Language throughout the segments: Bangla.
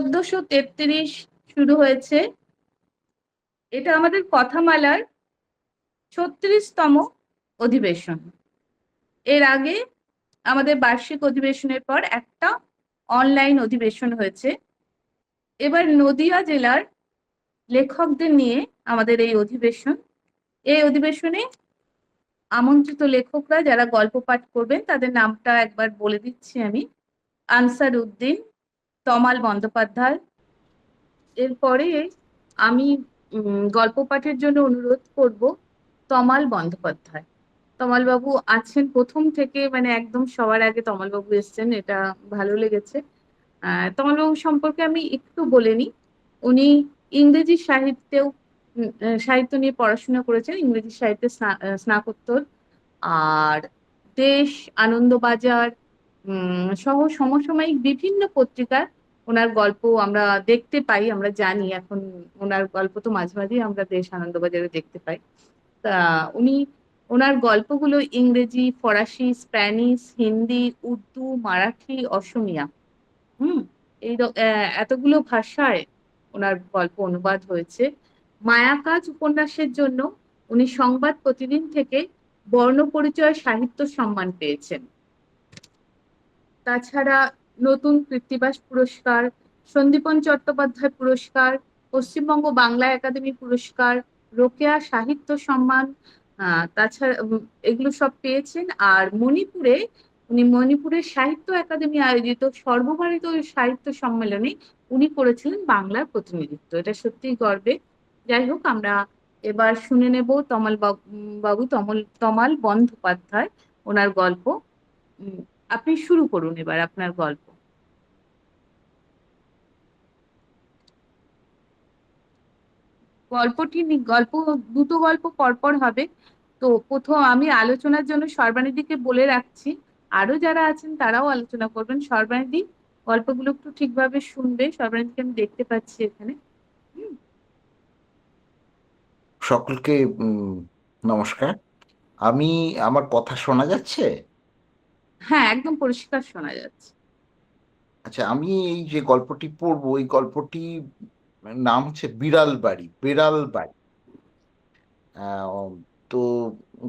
1433 শুরু হয়েছে। এটা আমাদের কথামালার 36তম অধিবেশন। এর আগে আমাদের বার্ষিক অধিবেশনের পর একটা অনলাইন অধিবেশন হয়েছে। এবার নদিয়া জেলার লেখকদের নিয়ে আমাদের এই অধিবেশন। এই অধিবেশনে আমন্ত্রিত লেখকরা যারা গল্প পাঠ করবেন তাদের নামটা একবার বলে দিচ্ছি আমি। আনসার উদ্দিন, তমাল বন্দ্যোপাধ্যায়। এরপরে আমি গল্প পাঠের জন্য অনুরোধ করব তমাল বন্দ্যোপাধ্যায়। তমাল বাবু আছেন প্রথম থেকে, মানে একদম সবার আগে তমাল বাবু এসছেন, এটা ভালো লেগেছে। তমাল বাবু সম্পর্কে আমি একটু বলে নিই। উনি ইংরেজি সাহিত্য নিয়ে পড়াশোনা করেছেন, ইংরেজি সাহিত্যে স্নাতকোত্তর। আর দেশ, আনন্দবাজার সহ সমসাময়িক বিভিন্ন পত্রিকায় ওনার গল্প আমরা দেখতে পাই, আমরা জানি। এখন ওনার গল্প তো মাঝে মাঝেই আমরা দেশ, আনন্দবাজারে দেখতে পাই। তা উনি ওনার গল্পগুলো ইংরেজি, ফরাসি, স্প্যানিশ, হিন্দি, উর্দু, মারাঠি, অসমিয়া, হুম এতগুলো ভাষায় ওনার গল্প অনুবাদ হয়েছে। মায়াকাজ উপন্যাসের জন্য উনি সংবাদ প্রতিদিন থেকে বর্ণপরিচয় সাহিত্য সম্মান পেয়েছেন। তাছাড়া নতুন কৃত্তিবাস পুরস্কার, সন্দীপন চট্টোপাধ্যায় পুরস্কার, পশ্চিমবঙ্গ বাংলা একাডেমি পুরস্কার, রোকেয়া সাহিত্য সম্মান, তাছাড়া এগুলো সব পেয়েছেন। আর মণিপুরে উনি মণিপুরের সাহিত্য একাডেমি আয়োজিত সর্বভারতীয় সাহিত্য সম্মেলনে উনি করেছিলেন বাংলার প্রতিনিধিত্ব। এটা সত্যিই গর্বের। যাই হোক, আমরা এবার শুনে নেব তমাল বন্দ্যোপাধ্যায়, ওনার গল্প। আপনি শুরু করুন এবার আপনার গল্প। গল্প দুটো গল্প পরপর হবে। তো প্রথম আমি আলোচনার জন্য সর্বানিধিকে বলে রাখছি, আরো যারা আছেন তারাও আলোচনা করবেন। সর্বানিধি গল্পগুলো একটু ঠিকভাবে শুনবে। সর্বানিধিকে আমি দেখতে পাচ্ছি এখানে। সকলকে নমস্কার। আমার কথা শোনা যাচ্ছে? হ্যাঁ, একদম পরিষ্কার শোনা যাচ্ছে। আচ্ছা, আমি এই যে গল্পটি পড়বো, এই গল্পটি নাম হচ্ছে বিড়াল বাড়ি। বিড়াল বাড়ি। তো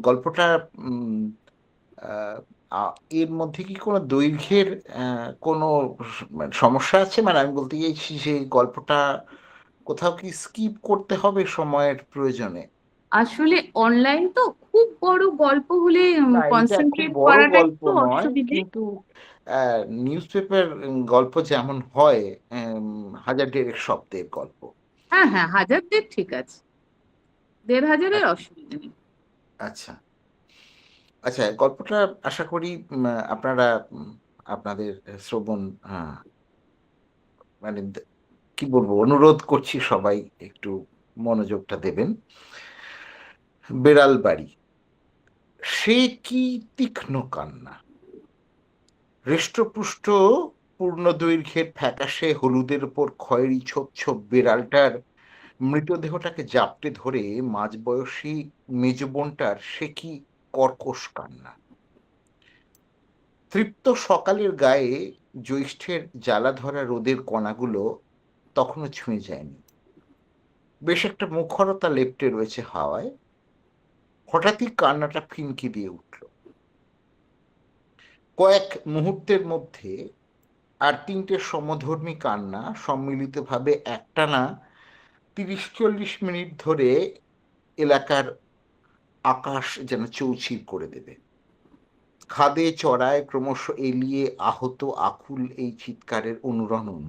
গল্পটা উম, আহ, এর মধ্যে কি কোনো দৈর্ঘ্যের কোনো সমস্যা আছে? মানে আমি বলতে চাইছি যে গল্পটা কোথাও কি স্কিপ করতে হবে সময়ের প্রয়োজনে? আসলে অনলাইন তো খুব বড় গল্প হলে না, এটা খুব কনসেন্ট্রেট বড় করাটা গল্প একটু নয়, অসুবিধে। কিন্তু নিউজ পেপার গল্প যেমন হয়, হাজার দেড়েক শব্দের গল্প। হ্যাঁ হ্যাঁ, 1000 ঠিক আছে, 1500-এর আচ্ছা, অসুবিধা নেই। আচ্ছা। আচ্ছা, গল্পটা আশা করি আপনারা আপনাদের শ্রবণ, মানে কি বলবো, অনুরোধ করছি সবাই একটু মনোযোগটা দেবেন। বেড়াল বাড়ি। সে কি তীক্ষ্ণ কান্না! হৃষ্টপুষ্ট পূর্ণ দৈর্ঘ্যের ফ্যাকাশে হলুদের উপর খয়েরি ছোপ ছোপ বিড়ালটার মৃতদেহটাকে জাপটে ধরে মাঝবয়সী মেজ বোনটার সে কি কর্কশ কান্না! তৃপ্ত সকালের গায়ে জ্যৈষ্ঠের জ্বালা ধরা রোদের কণাগুলো তখনো ছুঁয়ে যায়নি। বেশ একটা মুখরতা লেপ্টে রয়েছে হাওয়ায়। হঠাৎই কান্নাটা ফিনকি দিয়ে উঠল। কয়েক মুহূর্তের মধ্যে আর তিনটে সমধর্মী কান্না সম্মিলিতভাবে একটানা 30-40 মিনিট ধরে এলাকার আকাশ যেন চৌচির করে দেবে। খাদে চড়ায় ক্রমশ এলিয়ে আহত আকুল এই চিৎকারের অনুরণন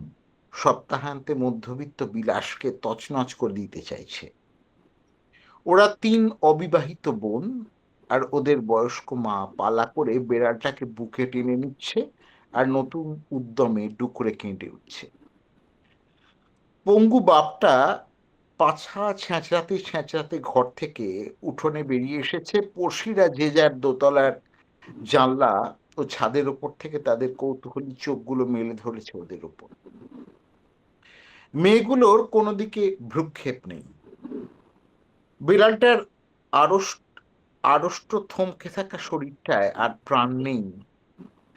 সপ্তাহান্তে মধ্যবিত্ত বিলাসকে তছনছ করে দিতে চাইছে। ওরা 3 অবিবাহিত বোন আর ওদের বয়স্ক মা পালা করে বেড়ালটাকে বুকে টেনে নিচ্ছে আর নতুন উদ্যমে ডুকরে কেঁদে উঠছে। পঙ্গু বাপটা পাছা ছেঁচড়াতে ছেঁচড়াতে ঘর থেকে উঠোনে বেরিয়ে এসেছে। পড়শিরা যে যার দোতলার জানলা ও ছাদের ওপর থেকে তাদের কৌতূহলী চোখগুলো মেলে ধরেছে ওদের উপর। মেয়েগুলোর কোনো দিকে ভ্রুক্ষেপ নেই। বিড়ালটার আড়ষ্ট আড়ষ্ট থমকে থাকা শরীরটায় আর প্রাণ নেই,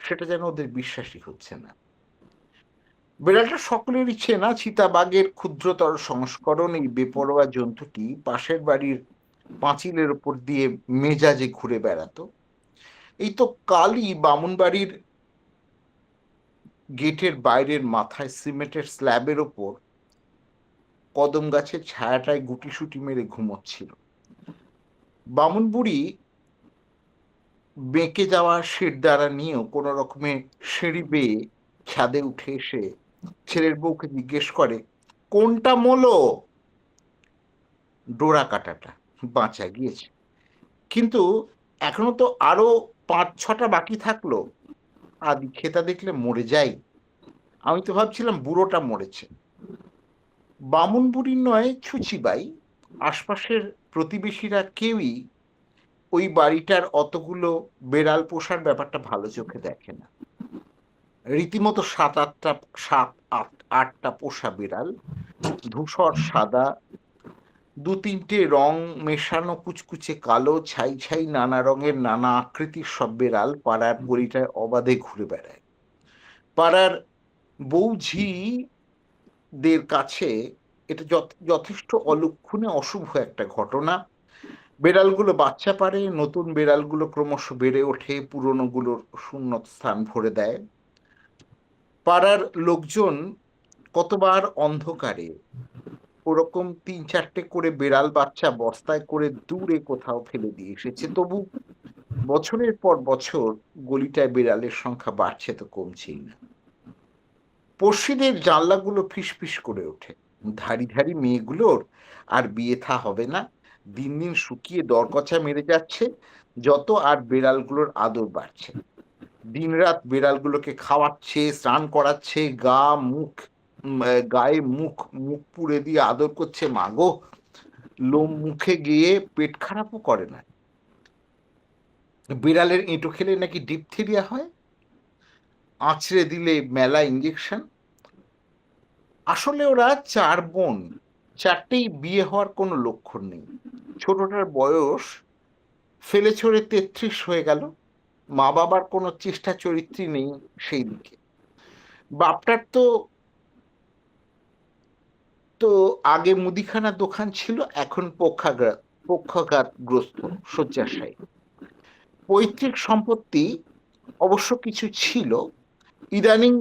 সেটা যেন ওদের বিশ্বাসই হচ্ছে না। বিড়ালটা সকলেরই চেনা চিতাবাঘের ক্ষুদ্রতর সংস্করণ। এই বেপরোয়া জন্তুটি পাশের বাড়ির পাঁচিলের ওপর দিয়ে মেজাজে ঘুরে বেড়াতো। এই তো কালই বামুনবাড়ির গেটের বাইরের মাথায় সিমেন্টের স্ল্যাবের ওপর কদম গাছের ছায়াটায় গুটিসুটি মেরে ঘুমোচ্ছিল। বামুন বুড়ি বেঁকে যাওয়া শিরদাঁড়া নিয়েও কোনো রকমে সিঁড়ি বেয়ে ছাদে উঠে এসে ছেলের বউকে জিজ্ঞেস করে, কোনটা মোলো? ডোরা কাটাটা বাঁচা গিয়েছে, কিন্তু এখনো তো আরো 5-6টা বাকি থাকলো। আদি খেতা দেখলে মরে যাই। আমি তো ভাবছিলাম বুড়োটা মরেছে। বামুন বুড়ির নয় ছুচিবাই, আশপাশের প্রতিবেশীরা কেউই ওই বাড়িটার অতগুলো বেড়াল পোষার ব্যাপারটা ভালো চোখে দেখে না। রীতিমতো 7-8টা পোষা বিড়াল, ধূসর সাদা, 2-3টে রং মেশানো, কুচকুচে কালো, ছাই ছাই নানা রঙের নানা আকৃতির সব বেড়াল পাড়ার গলিটায় অবাধে ঘুরে বেড়ায়। পাড়ার বৌঝিদের কাছে এটা যথেষ্ট অলক্ষণে অশুভ একটা ঘটনা। বেড়ালগুলো বাচ্চা পারে, নতুন বেড়ালগুলো ক্রমশ বেড়ে ওঠে, পুরনোগুলোর শূন্য স্থান ভরে দেয়। পাড়ার লোকজন কতবার অন্ধকারে ওরকম 3-4টে করে বেড়াল বাচ্চা বস্তায় করে দূরে কোথাও ফেলে দিয়ে এসেছে, তবু বছরের পর বছর গলিটায় বেড়ালের সংখ্যা বাড়ছে তো কমছেই না। পড়শিদের জানলাগুলো ফিসফিস করে ওঠে, ধাড়ি ধাড়ি মেয়েগুলোর আর বিয়ে থা হবে না, দিন দিন শুকিয়ে দরকচা মেরে যাচ্ছে, যত আর বেড়ালগুলোর আদর বাড়ছে। দিনরাত বেড়ালগুলোকে খাওয়াচ্ছে, স্নান করাচ্ছে, গায়ে মুখ মুখ পুড়ে দিয়ে আদর করছে। মাগো, লোম মুখে গিয়ে পেট খারাপও করে না। বিড়ালের এঁটো খেলে নাকি ডিপথেরিয়া হয়, আঁচড়ে দিলে মেলা ইঞ্জেকশন। আসলে ওরা 4 বোন, 4টেই বিয়ে হওয়ার কোনো লক্ষণ নেই। ছোটটার বয়স ফেলে ছড়ে 33 হয়ে গেল। মা বাবার কোনো চেষ্টা চরিত্রই নেই সেই দিকে। বাপটার তো তো আগে মুদিখানা দোকান ছিল, এখন পক্ষাঘাতগ্রস্ত শয্যাশায়ী। পৈতৃক সম্পত্তি অবশ্য কিছু ছিল। ইদানিং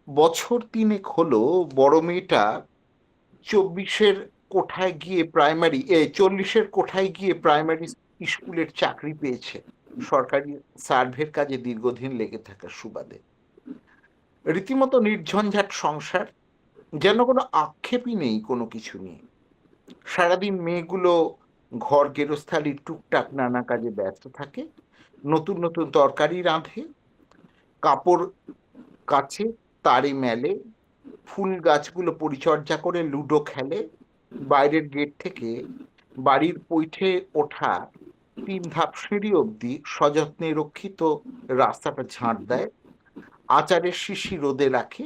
বছর 3 হলো বড় মেয়েটা 40-এর কোঠায় গিয়ে প্রাইমারি স্কুলের চাকরি পেয়েছে, সরকারি সার্ভের কাজে দীর্ঘদিন লেগে থাকার সুবাদে। রীতিমতো নির্ঝঞ্ঝাট সংসার, যেন কোনো আক্ষেপই নেই কোনো কিছু নিয়ে। সারাদিন মেয়েগুলো ঘর গেরস্থালির টুকটাক নানা কাজে ব্যস্ত থাকে, নতুন নতুন তরকারি রাঁধে, কাপড় কাচে, তারে মেলে, ফুল গাছগুলো পরিচর্যা করে, লুডো খেলে। বাইরের গেট থেকে বাড়ির পৈঠে ওঠা 3 ধাপ সিঁড়ি অবধি সযত্নে রক্ষিত রাস্তাটা ঝাঁট দেয়, আচারের শিশি রোদে রাখে,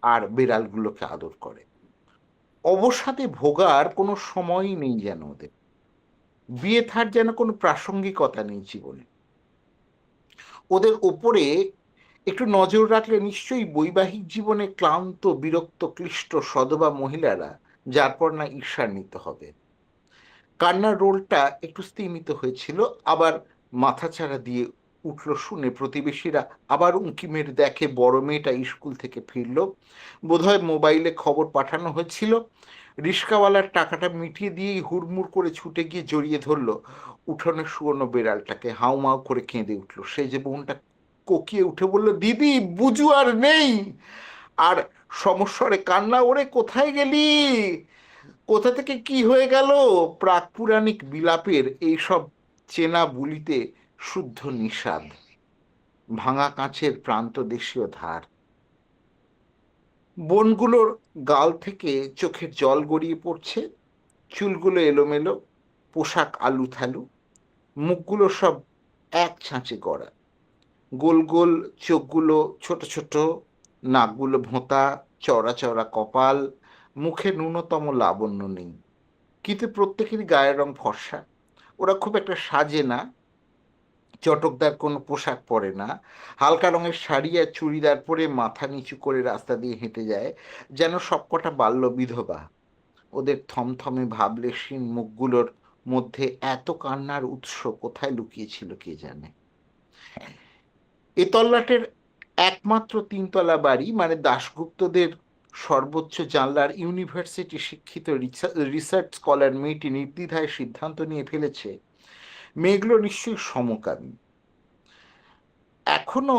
আর বেড়ালগুলোকে আদর করে। অবসাদে ভোগার কোনো সময়ই নেই যেন ওদের। বিয়ে থার যেন কোনো প্রাসঙ্গিকতা নেই জীবনে। ওদের ওপরে একটু নজর রাখলে নিশ্চয়ই বৈবাহিক জীবনে ক্লান্ত, বিরক্ত, ক্লিষ্ট সধবা মহিলারা যার পর না ঈর্ষান্বিত হবে। কান্নার রোলটা একটু স্তিমিত হয়েছিল, আবার মাথাচাড়া দিয়ে উঠল শুনে প্রতিবেশীরা আবার উঁকি মেরে দেখে বড় মেয়েটা স্কুল থেকে ফিরল। বোধহয় মোবাইলে খবর পাঠানো হয়েছিল। রিস্কাওয়ালার টাকাটা মিটিয়ে দিয়েই হুড়মুড় করে ছুটে গিয়ে জড়িয়ে ধরলো উঠোনে শুয়োনো বেড়ালটাকে। হাউমাউ করে কেঁদে উঠল। সে যে বোনটা কোকিয়ে উঠে বলল, দিদি বুঝু আর নেই। আর সমস্বরে কান্না, ওরে কোথায় গেলি, কোথা থেকে কি হয়ে গেল। প্রাক-পুরাণিক বিলাপের এইসব চেনা বুলিতে শুদ্ধ নিষাদ, ভাঙা কাঁচের প্রান্তদেশীয় ধার। বনগুলোর গাল থেকে চোখের জল গড়িয়ে পড়ছে, চুলগুলো এলোমেলো, পোশাক আলুথালু, মুখগুলো সব এক ছাঁচে গড়া, গোল গোল চোখগুলো ছোট ছোট, নাকগুলো ভোঁতা, চওড়া চওড়া কপাল, মুখে ন্যূনতম লাবণ্য নেই। কিন্তু প্রত্যেকেরই গায়ের রং ফর্সা। ওরা খুব একটা সাজে না, চটকদার কোনো পোশাক পরে না, হালকা রঙের শাড়ি আর চুড়িদার পরে মাথা নিচু করে রাস্তা দিয়ে হেঁটে যায়, যেন সবকটা বাল্য বিধবা। ওদের থমথমে ভাবলেশহীন মুখগুলোর মধ্যে এত কান্নার উৎস কোথায় লুকিয়েছিল কে জানে। এ তল্লাটের একমাত্র তিনতলা বাড়ি, মানে দাশগুপ্তদের সর্বোচ্চ জানলার ইউনিভার্সিটি শিক্ষিত রিসার্চ স্কলার মেয়েটি নির্দ্বিধায় সিদ্ধান্ত নিয়ে ফেলেছে মেয়েগুলো নিশ্চয়ই সমকামী। এখনো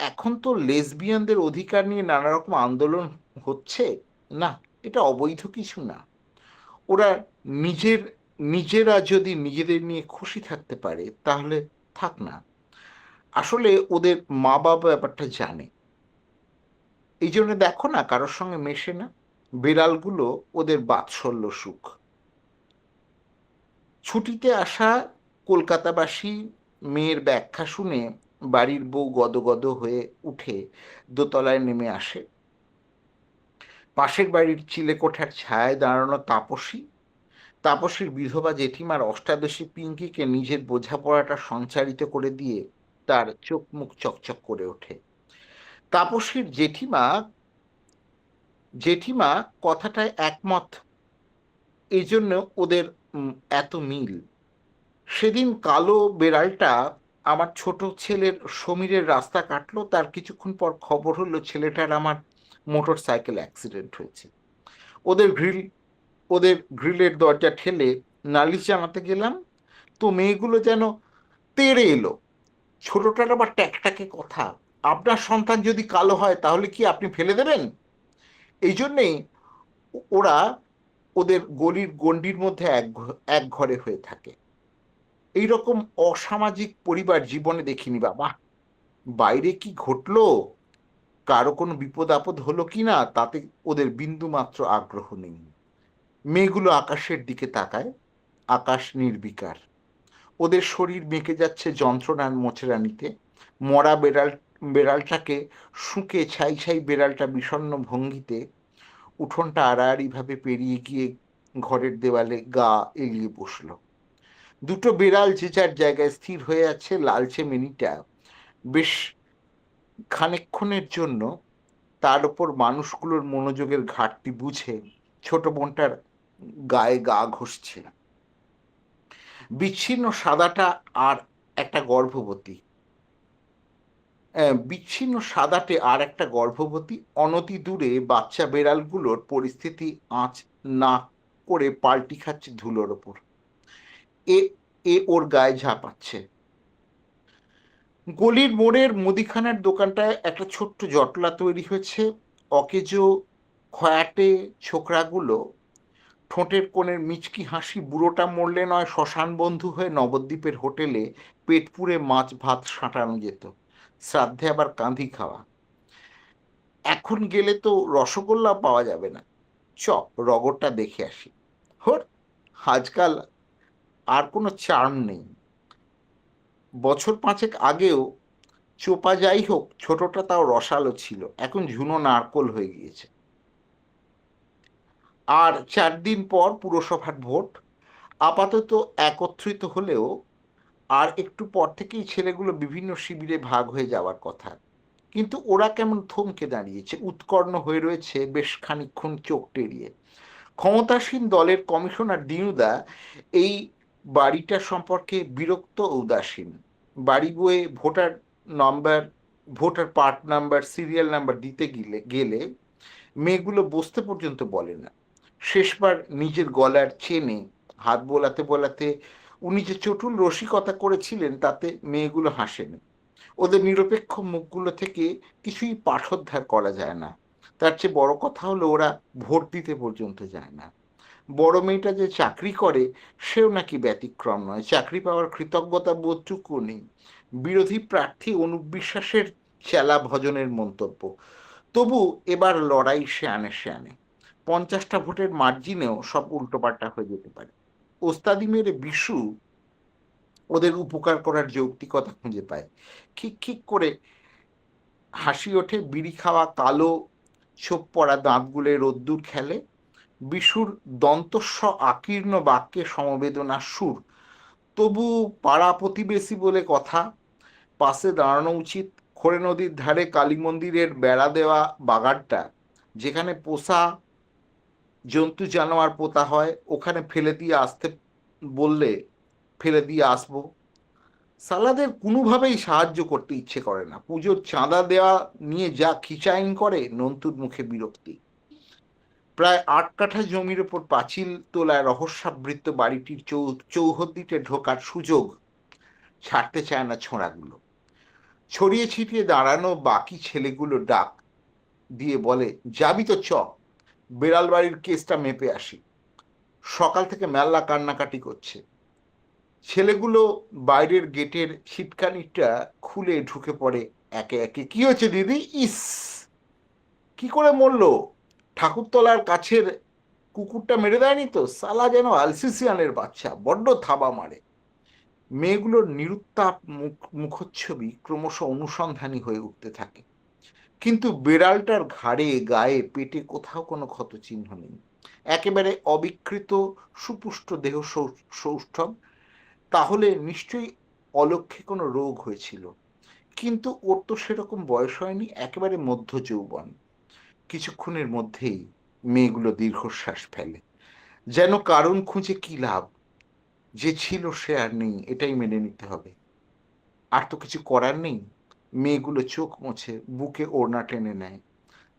এখন তো লেসবিয়ানদের অধিকার নিয়ে নানা রকম আন্দোলন হচ্ছে না, এটা অবৈধ কিছু না। ওরা নিজেরা যদি নিজেদের নিয়ে খুশি থাকতে পারে তাহলে থাক না। আসলে ওদের মা বাবা ব্যাপারটা জানে, এই জন্য দেখো না কারোর সঙ্গে মেশে না। বিড়ালগুলো ওদের বাৎসল্য সুখ। ছুটিতে আসা কলকাতাবাসী মেয়ের ব্যাখ্যা শুনে বাড়ির বউ গদগদ হয়ে উঠে দোতলায় নেমে আসে। পাশের বাড়ির চিলেকোঠার ছায়ায় দাঁড়ানো তাপসীর বিধবা জেঠিমার অষ্টাদশী পিঙ্কিকে নিজের বোঝাপড়াটা সঞ্চারিত করে দিয়ে তার চোখ মুখ চকচক করে ওঠে। তাপসীর জেঠিমা জেঠিমা কথাটায় একমত, এই জন্য ওদের এত মিল। সেদিন কালো বেড়ালটা আমার ছোট ছেলের সমীরের রাস্তা কাটলো, তার কিছুক্ষণ পর খবর হলো ছেলেটার আমার মোটর সাইকেল অ্যাক্সিডেন্ট হয়েছে। ওদের গ্রিল ওদের গ্রিলের দরজা ঠেলে নালিশ জানাতে গেলাম, তো মেয়েগুলো যেন তেড়ে এলো। ছোটটার আবার ট্যাকটাকে কথা, আপনার সন্তান যদি কালো হয় তাহলে কি আপনি ফেলে দেবেন? এই জন্যেই ওরা ওদের গলির গণ্ডির মধ্যে এক ঘরে হয়ে থাকে। এইরকম অসামাজিক পরিবার জীবনে দেখিনি বাবা। বাইরে কি ঘটলো, কারো কোনো বিপদ আপদ হলো কি না, তাতে ওদের বিন্দু মাত্র আগ্রহ নেই। মেয়েগুলো আকাশের দিকে তাকায়, আকাশ নির্বিকার। ওদের শরীর মেকে যাচ্ছে যন্ত্রণার মোচড়ানিতে। মরা বেড়ালটাকে শুকে ছাই ছাই বেড়ালটা বিষণ্ণ ভঙ্গিতে উঠোনটা আড়াআড়ি ভাবে পেরিয়ে গিয়ে ঘরের দেওয়ালে গা এলিয়ে বসল। দুটো বেড়াল যে যার জায়গায় স্থির হয়ে আছে। লালচে মিনিটা বেশ খানিকক্ষণের জন্য তার উপর মানুষগুলোর মনোযোগের ঘাটতি বুঝে ছোট বোনটার গায়ে গা ঘষছে। বিচ্ছিন্ন সাদাটা আর একটা গর্ভবতী বিচ্ছিন্ন সাদাটে আর একটা গর্ভবতী অনতি দূরে বাচ্চা বেড়ালগুলোর পরিস্থিতি আঁচ না করে পাল্টি খাচ্ছে ধুলোর ওপর। এ এ ওর গায়ে ঝাঁপাচ্ছে। গলির মোড়ের মুদিখানার দোকানটায় একটা ছোট্ট জটলা তৈরি হয়েছে। অকেজো খয়াটে ছোকরাগুলো ঠোঁটের কোণের মিচকি হাসি বুড়োটা মরলে নয় শ্মশান বন্ধু হয়ে নবদ্বীপের হোটেলে পেট পুড়ে মাছ ভাত সাঁটানো যেত, শ্রাদ্ধে আবার কাঁধি খাওয়া। এখন গেলে তো রসগোল্লা পাওয়া যাবে না, চ রগরটা দেখে আসি। হোর, আজকাল আর কোনো চার্ম নেই। বছর পাঁচেক আগেও চোপা যাই হোক ছোটটা তাও রসালো ছিল, এখন ঝুনো নারকোল হয়ে গিয়েছে। আর 4 দিন পর পুরসভার ভোট। আপাতত একত্রিত হলেও আর একটু পর থেকেই ছেলেগুলো বিভিন্ন শিবিরে ভাগ হয়ে যাওয়ার কথা। কিন্তু ওরা কেমন থমকে দাঁড়িয়েছে, উৎকর্ণ হয়ে রয়েছে বেশ খানিকক্ষণ চোখ টেরিয়ে। ক্ষমতাসীন দলের কমিশনার দিনুদা এই বাড়িটা সম্পর্কে বিরক্ত ও উদাসীন। বাড়ি বয়ে voter part number serial number দিতে গেলে মেয়েগুলো বসতে পর্যন্ত বলে না। শেষবার নিজের গলার চেনে হাত বোলাতে বোলাতে উনি যে চটুল রসিকতা করেছিলেন তাতে মেয়েগুলো হাসেনি। ওদের নিরপেক্ষ মুখগুলো থেকে কিছুই পাঠোদ্ধার করা যায় না। তার চেয়ে বড় কথা হলো ওরা ভোট দিতে পর্যন্ত যায় না। বড় মেয়েটা যে চাকরি করে সেও নাকি ব্যতিক্রম নয়, চাকরি পাওয়ার কৃতজ্ঞতা বোধটুকু নেই। বিরোধী প্রার্থী অনুবিশ্বাসের চেলা ভজনের মন্তব্য। তবু এবার লড়াই সে আনে 50টা ভোটের মার্জিনেও সব উল্টোপাল্টা হয়ে যেতে পারে। ওস্তাদি মেরে বিশু ওদের উপকার করার যৌক্তিকতা খুঁজে পায়। খিক খিক করে হাসি ওঠে, বিড়ি খাওয়া কালো ছোপ পড়া দাঁতগুলো রোদ্দুর খেলে। বিশুর দন্তস্ব আকীর্ণ বাক্যে সমবেদনার সুর। তবু পাড়া প্রতিবেশী বলে কথা, পাশে দাঁড়ানো উচিত। খোরে নদীর ধারে কালী মন্দিরের বেড়া দেওয়া বাগানটা, যেখানে পোষা জন্তু জানোয়ার পোতা হয়, ওখানে ফেলে দিয়ে আসতে বললে ফেলে দিয়ে আসবো। সালাদের কোনোভাবেই সাহায্য করতে ইচ্ছে করে না। পুজোর চাঁদা দেওয়া নিয়ে যা খিচাইন করে, নন্তুর মুখে বিরক্তি। প্রায় 8 কাঠা জমির ওপর পাঁচিল তোলায় রহস্যাবৃত বাড়িটির চৌহদ্দিতে ঢোকার সুযোগ ছাড়তে চায় না ছোঁড়াগুলো। ছড়িয়ে ছিটিয়ে দাঁড়ানো বাকি ছেলেগুলো ডাক দিয়ে বলে, যাবি তো চ, বেড়াল বাড়ির কেসটা মেপে আসি। সকাল থেকে মেলা কান্নাকাটি করছে। ছেলেগুলো বাইরের গেটের ছিটকানিটা খুলে ঢুকে পড়ে একে একে। কি হয়েছে দিদি? ইস, কি করে মরলো? ঠাকুরতলার কাছের কুকুরটা মেরে দেয়নি তো? সালা যেন আলসিসিয়ানের বাচ্চা, বড্ড থাবা মারে। মেয়েগুলোর নিরুত্তাপ মুখচ্ছবি ক্রমশ অনুসন্ধানী হয়ে উঠতে থাকে। কিন্তু বেড়ালটার ঘাড়ে, গায়ে, পেটে কোথাও কোনো ক্ষত চিহ্ন নেই। একেবারে অবিকৃত, সুপুষ্ট দেহ সৌষ্ঠব। তাহলে নিশ্চয়ই অলক্ষ্যে কোনো রোগ হয়েছিল। কিন্তু ওর তো সেরকম বয়স হয়নি, একেবারে মধ্য যৌবন। কিছুক্ষণের মধ্যেই মেয়েগুলো দীর্ঘশ্বাস ফেলে। যেন কারণ খুঁজে কি লাভ, যে ছিল সে আর নেই, এটাই মেনে নিতে হবে। আর তো কিছু করার নেই। মেয়েগুলো চোখ মুছে বুকে ওড়না টেনে নেয়।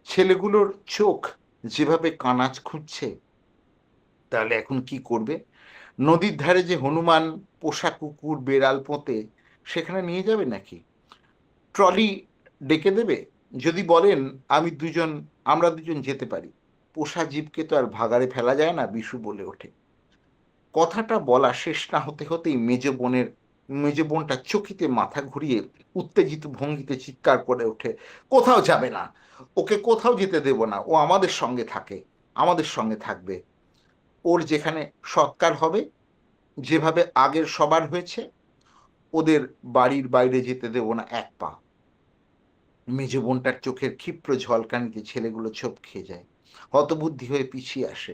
ছেলেগুলোর চোখ যেভাবে কানাচ খুঁজছে, তাহলে এখন কি করবে? নদীর ধারে যে হনুমান পোষা কুকুর বেড়াল পোঁতে, সেখানে নিয়ে যাবে নাকি? ট্রলি ডেকে দেবে? যদি বলেন আমরা দুজন যেতে পারি। পোষা জীবকে তো আর ভাগাড়ে ফেলা যায় না, বিশু বলে ওঠে। কথাটা বলা শেষ না হতে হতেই মেজ বোনটা চকিতে মাথা ঘুরিয়ে উত্তেজিত ভঙ্গিতে চিৎকার করে ওঠে, কোথাও যাবে না, ওকে কোথাও যেতে দেব না। ও আমাদের সঙ্গে থাকে, আমাদের সঙ্গে থাকবে। ওর যেখানে সৎকার হবে, যেভাবে আগের সবার হয়েছে, ওদের বাড়ির বাইরে যেতে দেব না এক পা। মেজ বোনটার চোখের ক্ষিপ্র ঝলকানিতে ছেলেগুলো ছোপ খেয়ে যায়, হতবুদ্ধি হয়ে পিছিয়ে আসে।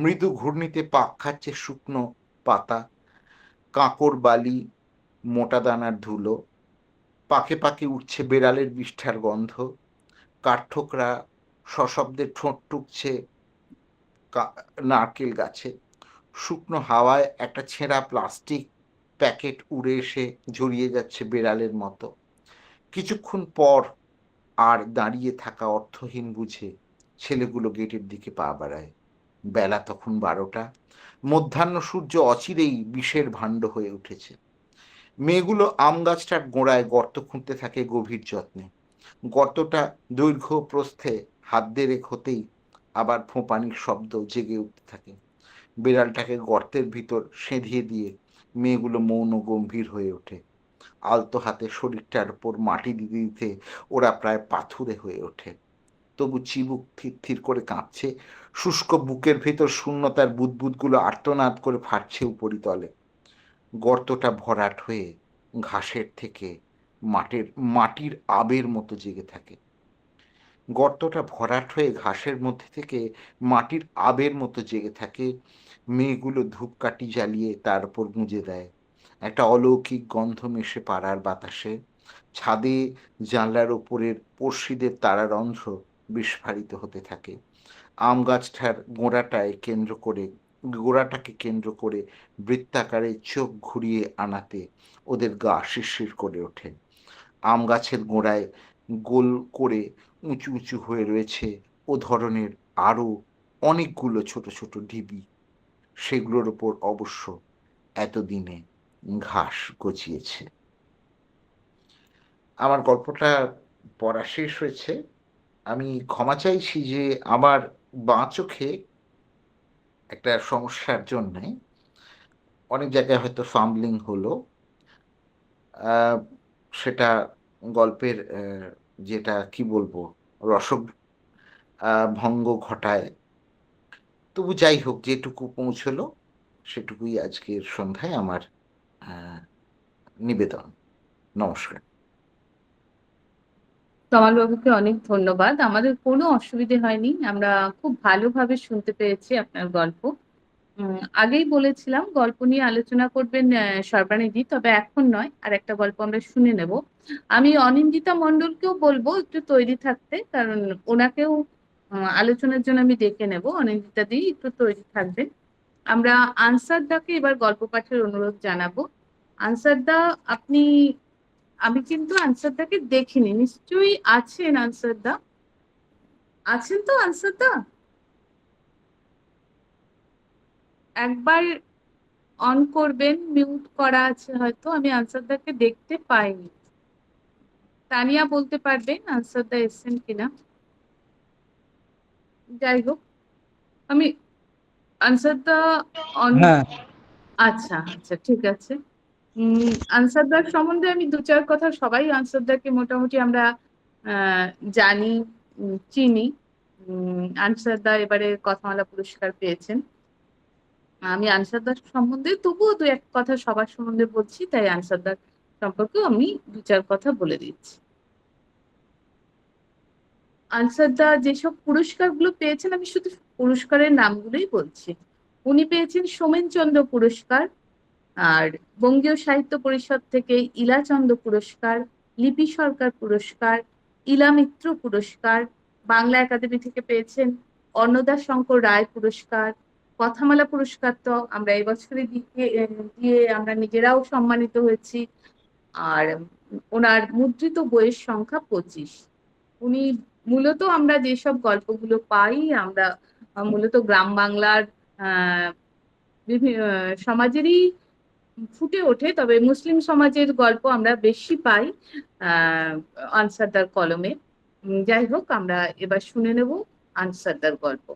মৃদু ঘূর্ণিতে পাক খাচ্ছে শুকনো পাতা, কাঁকড় বালি, মোটা দানার ধুলো। পাকে পাকে উঠছে বেড়ালের বিষ্ঠার গন্ধ। কাঠঠোকরা সশব্দে ঠোঁট টুকছে নারকেল গাছে। শুকনো হাওয়ায় একটা ছেঁড়া প্লাস্টিক প্যাকেট উড়ে এসে জড়িয়ে যাচ্ছে বেড়ালের মতো। কিছুক্ষণ পর আর দাঁড়িয়ে থাকা অর্থহীন বুঝে ছেলেগুলো গেটের দিকে পা বাড়ায়। বেলা তখন 12টা। মধ্যাহ্ন সূর্য অচিরেই বিষের ভাণ্ড হয়ে উঠেছে। মেয়েগুলো আম গাছটার গোড়ায় গর্ত খুঁড়তে থাকে গভীর যত্নে। গর্তটা দৈর্ঘ্য প্রস্থে হাত দেড়েক হতেই আবার ফোঁপানির শব্দ জেগে উঠতে থাকে। বিড়ালটাকে গর্তের ভিতর সেঁধিয়ে দিয়ে মেয়েগুলো মৌন গম্ভীর হয়ে ওঠে। আলতো হাতে শরীরটার উপর মাটি দিতে দিতে ওরা প্রায় পাথুরে হয়ে ওঠে। তবু চিবুক থির থির করে কাঁপছে। শুষ্ক বুকের ভেতর শূন্যতার বুদবুদগুলো আর্তনাদ করে ফাটছে উপরিতলে। গর্তটা ভরাট হয়ে ঘাসের থেকে মাটির আবের মতো জেগে থাকে। গর্তটা ভরাট হয়ে ঘাসের মধ্যে থেকে মাটির আবের মতো জেগে থাকে। মেয়েগুলো ধূপকাঠি জ্বালিয়ে তার উপর গুঁজে দেয়। একটা অলৌকিক গন্ধ মেশে পাড়ার বাতাসে। ছাদে জানলার ওপরের পড়শিদের তারারন্ধ্র বিস্ফারিত হতে থাকে। আম গাছটার গোড়াটাকে কেন্দ্র করে বৃত্তাকারে চোখ ঘুরিয়ে আনাতে ওদের গা শিরশির করে ওঠে। আম গাছের গোড়ায় গোল করে উঁচু উঁচু হয়ে রয়েছে ও ধরনের আরো অনেকগুলো ছোট ছোট ঢিবি। সেগুলোর ওপর অবশ্য এতদিনে ঘাস গজিয়েছে। আমার গল্পটা পড়া শেষ হয়েছে। আমি ক্ষমা চাইছি যে আমার বাঁ চোখে একটা সমস্যার জন্যে অনেক জায়গায় হয়তো ফাম্বলিং হলো। সেটা গল্পের যেটা কি বলবো, রসক ভঙ্গ ঘটায়। তবু যাই হোক, যেটুকু পৌঁছলো সেটুকুই আজকের সন্ধ্যায় আমার নিবেদন। নমস্কার। তমালবাবুকে অনেক ধন্যবাদ। আমাদের কোনো অসুবিধে হয়নি, আমরা খুব ভালোভাবে শুনতে পেরেছি আপনার গল্প। আগেই বলেছিলাম গল্প নিয়ে আলোচনা করবেন সর্বাণীদি, তবে এখন নয়, আর একটা গল্প আমরা শুনে নেব। আমি অনিন্দিতা মণ্ডলকেও বলবো একটু তৈরি থাকতে, কারণ ওনাকেও আলোচনার জন্য আমি ডেকে নেব। অনিন্দিতা দি একটু তৈরি থাকবেন। আমরা আনসার দাকে এবার গল্প পাঠের অনুরোধ জানাবো। আনসার দা, আপনি, আমি কিন্তু আনসার দাকে দেখিনি, নিশ্চয়ই আছেন আনসার দা? আছেন তো আনসার দা? একবার অন করবেন, মিউট করা আছে হয়তো, আমি আনসারদাকে দেখতে পাইনি। তানিয়া বলতে পারবেন আনসারদা এসেছেন কিনা? যাই হোক, আমি আনসারদা অন, হ্যাঁ, আচ্ছা আচ্ছা ঠিক আছে। আনসারদার সম্বন্ধে আমি দু চার কথা, সবাই আনসারদাকে মোটামুটি আমরা জানি, চিনি। আনসারদা এবারে কথামালা পুরস্কার পেয়েছেন। আমি আনসারদার সম্বন্ধে তবুও দু এক কথা সবার সম্বন্ধে বলছি, তাই আনসারদার সম্পর্কে আমি দু চার কথা বলে দিচ্ছি। আনসারদা যেসব পুরস্কারগুলো পেয়েছেন, আমি শুধু পুরস্কারের নামগুলোই বলছি। উনি পেয়েছেন সোমেনচন্দ্র পুরস্কার, আর বঙ্গীয় সাহিত্য পরিষদ থেকে ইলাচন্দ্র পুরস্কার, লিপি সরকার পুরস্কার, ইলা মিত্র পুরস্কার, বাংলা একাডেমি থেকে পেয়েছেন অন্নদা শঙ্কর রায় পুরস্কার, কথামালা পুরস্কার তো আমরা এবছরে দিয়ে আমরা নিজেরাও সম্মানিত হয়েছি। আর ওনার মুদ্রিত বইয়ের সংখ্যা 25। উনি মূলত, আমরা যেসব গল্পগুলো পাই, আমরা মূলত গ্রাম বাংলার বিভিন্ন সমাজেরই ফুটে ওঠে, তবে মুসলিম সমাজের গল্প আমরা বেশি পাই আনসারদার কলমে। যাই হোক, আমরা এবার শুনে নেব আনসারদার গল্প।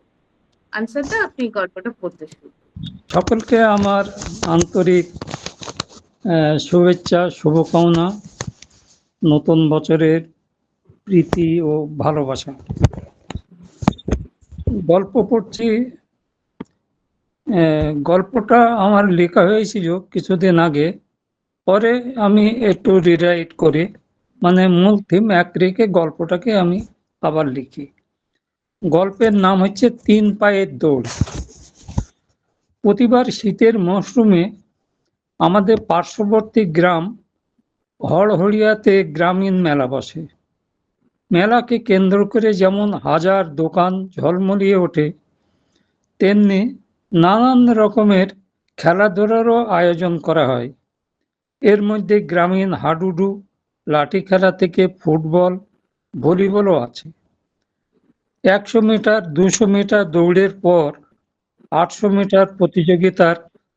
আনসারদা, আপনি গল্পটা পড়তে শুরু করুন। সকলকে আমার আন্তরিক শুভেচ্ছা, শুভকামনা, নতুন বছরের প্রীতি ও ভালোবাসা। গল্প পড়ছি। গল্পটা আমার লেখা হয়েছিল কিছুদিন আগে, পরে আমি একটু রিরাইট করে, মানে মূল থিম এক রেখে গল্পটাকে আমি আবার লিখি। গল্পের নাম হচ্ছে 3 পায়ের দৌড়। প্রতিবার শীতের মরশুমে আমাদের পার্শ্ববর্তী গ্রাম হরহরিয়াতে গ্রামীণ মেলা বসে। মেলাকে কেন্দ্র করে যেমন হাজার দোকান ঝলমলিয়ে ওঠে, তেমনি নানান রকমের খেলাধুলারও আয়োজন করা হয়। এর মধ্যে গ্রামীণ হাডুডু, লাঠি খেলা থেকে ফুটবল, ভলিবলও আছে। 100 মিটার 200 মিটার দৌড়ের পর 800 মিটার প্রতিযোগিতার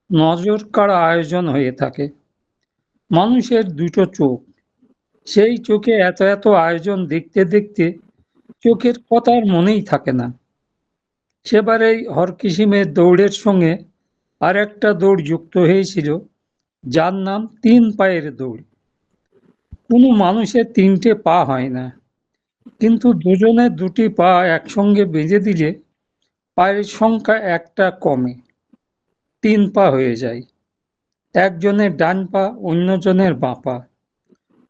নজর কাড়া আয়োজন হয়ে থাকে। মানুষের দুটো চোখ, সেই চোখে এত এত আয়োজন দেখতে দেখতে চোখের কথা আর মনেই থাকে না। সেবারেই হরকিসিমের দৌড়ের সঙ্গে আর একটা দৌড় যুক্ত হয়েছিল, যার নাম 3 পায়ের দৌড়। কোনো মানুষের 3টে পা হয় না, কিন্তু দুজনের 2টি পা একসঙ্গে বেঁধে দিলে পায়ের সংখ্যা একটা কমে, 3 পা হয়ে যায়। একজনের ডান পা, অন্যজনের বাঁ পা।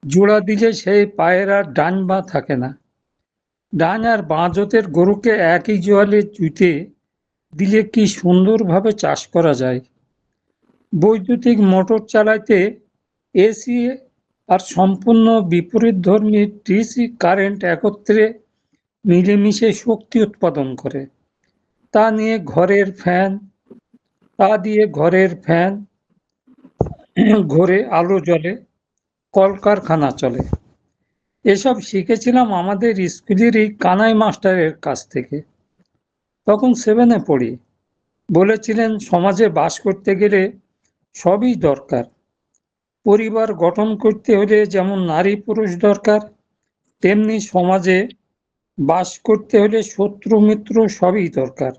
জোড়া দিলে সেই পায়ের আর ডান বাঁ থাকে না। ডান আর বাঁ জাতের গরুকে একই জোয়ালে জুতে দিলে কি সুন্দরভাবে চাষ করা যায়। বৈদ্যুতিক মোটর চালাইতে এসি আর সম্পূর্ণ বিপরীতধর্মী ডিসি কারেন্ট একত্রে মিলেমিশে শক্তি উৎপাদন করে। তা দিয়ে ঘরের ফ্যান ঘোরে, আলো জ্বলে, কলকারখানা চলে। এসব শিখেছিলাম আমাদের স্কুলের এই কানাই মাস্টারের কাছ থেকে। তখন 7-এ পড়ি। বলেছিলেন সমাজে বাস করতে গেলে সবই দরকার। পরিবার গঠন করতে হলে যেমন নারী পুরুষ দরকার, তেমনি সমাজে বাস করতে হলে শত্রু মিত্র সবই দরকার।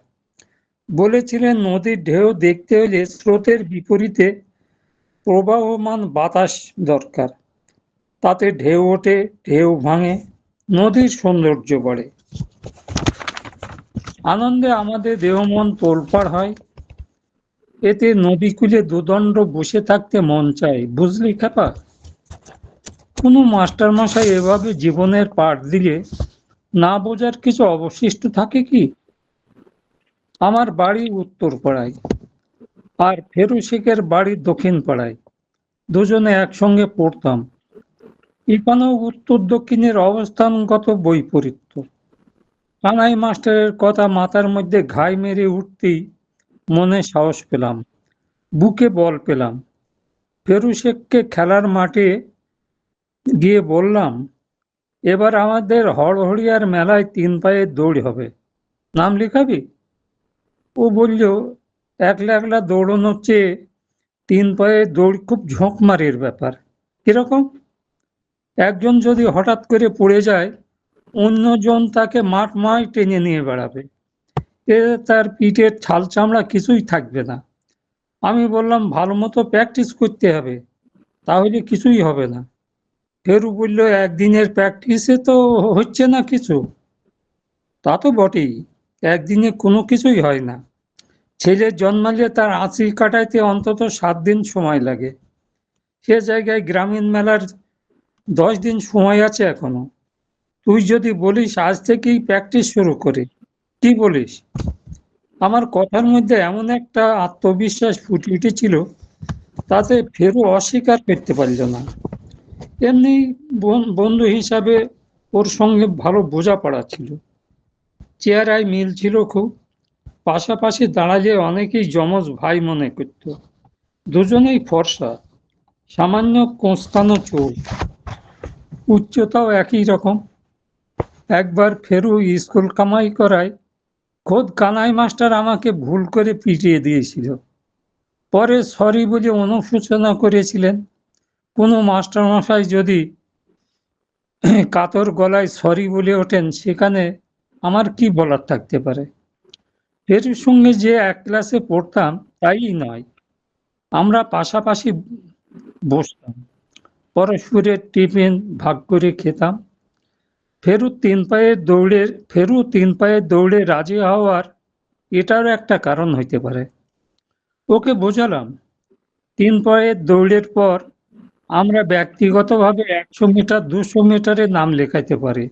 বলেছিলেন নদীর ঢেউ দেখতে হলে স্রোতের বিপরীতে প্রবাহমান বাতাস দরকার। তাতে ঢেউ ওঠে, ঢেউ ভাঙে, নদীর সৌন্দর্য বাড়ে। আনন্দে আমাদের দেহ মন তোলপাড় হয়। এতে নদীকূলে দুদণ্ড বসে থাকতে মন চায়, বুঝলি খেপা? কোনো মাস্টারমশাই এভাবে জীবনের পাঠ দিলে না বোঝার কিছু অবশিষ্ট থাকে কি? আমার বাড়ি উত্তরপাড়ায়। আর ফেরু শেখের বাড়ি দক্ষিণ পাড়ায়। দুজনে একসঙ্গে পড়তাম। এখানেও উত্তর দক্ষিণের অবস্থানগত বৈপরীত্য। কানাই মাস্টারের কথা মাথার মধ্যে ঘাই মেরে উঠতেই মনে সাহস পেলাম, বুকে বল পেলাম। ফেরু শেখকে খেলার মাঠে গিয়ে বললাম, এবার আমাদের হড়হড়িয়ার মেলায় 3 পায়ের দৌড় হবে, নাম লেখাবি? ও বলল, একলা একলা দৌড়ানোর চেয়ে 3 পায়ের দৌড় খুব ঝোঁকমারির ব্যাপার। কিরকম? একজন যদি হঠাৎ করে পড়ে যায়, অন্যজন তাকে মাঠময় টেনে নিয়ে বেড়াবে। এ তার পিঠের ছাল চামড়া কিছুই থাকবে না। আমি বললাম, ভালো মতো প্র্যাকটিস করতে হবে, তাহলে কিছুই হবে না। ফেরু বলল, একদিনের প্র্যাকটিসে তো হচ্ছে না কিছু। তা তো বটেই, একদিনে কোনো কিছুই হয় না। ছেলে জন্মালে তার আঁচি কাটাইতে অন্তত 7 দিন সময় লাগে। সে জায়গায় গ্রামীণ মেলার 10 দিন সময় আছে এখনো। তুই যদি বলিস আজ থেকেই প্র্যাকটিস শুরু করে, কি বলিস? আমার কথার মধ্যে এমন একটা আত্মবিশ্বাস ফুটে উঠেছিল, তাতে ফেরু অস্বীকার করতে পারল না। এমনি বন্ধু হিসাবে ওর সঙ্গে ভালো বোঝাপড়া ছিল, চেহারায় মিল ছিল খুব। পাশাপাশি দাঁড়ালে অনেকেই যমজ ভাই মনে করত। দুজনেই ফর্সা, সামান্য কোঁচকানো চুল, উচ্চতাও একই রকম। একবার ফেরু স্কুল কামাই করায় খোদ কানাই মাস্টার আমাকে ভুল করে পিটিয়ে দিয়েছিল। পরে সরি বলে অনুশোচনা করেছিলেন। কোনো মাস্টারমশাই যদি কাতর গলায় সরি বলে ওঠেন, সেখানে আমার কি বলার থাকতে পারে? ফেরুর সঙ্গে যে এক ক্লাসে পড়তাম তাই নয়, আমরা পাশাপাশি বসতাম, পরস্পরের টিফিন ভাগ করে খেতাম। ফেরু 3 পায়ের দৌড়ে রাজি হওয়ার এটারও একটা কারণ হইতে পারে। ওকে বোঝালাম, 3 পায়ের দৌড়ের পর আমরা ব্যক্তিগতভাবে 100 মিটার 200 মিটারে নাম লেখাইতে পারি।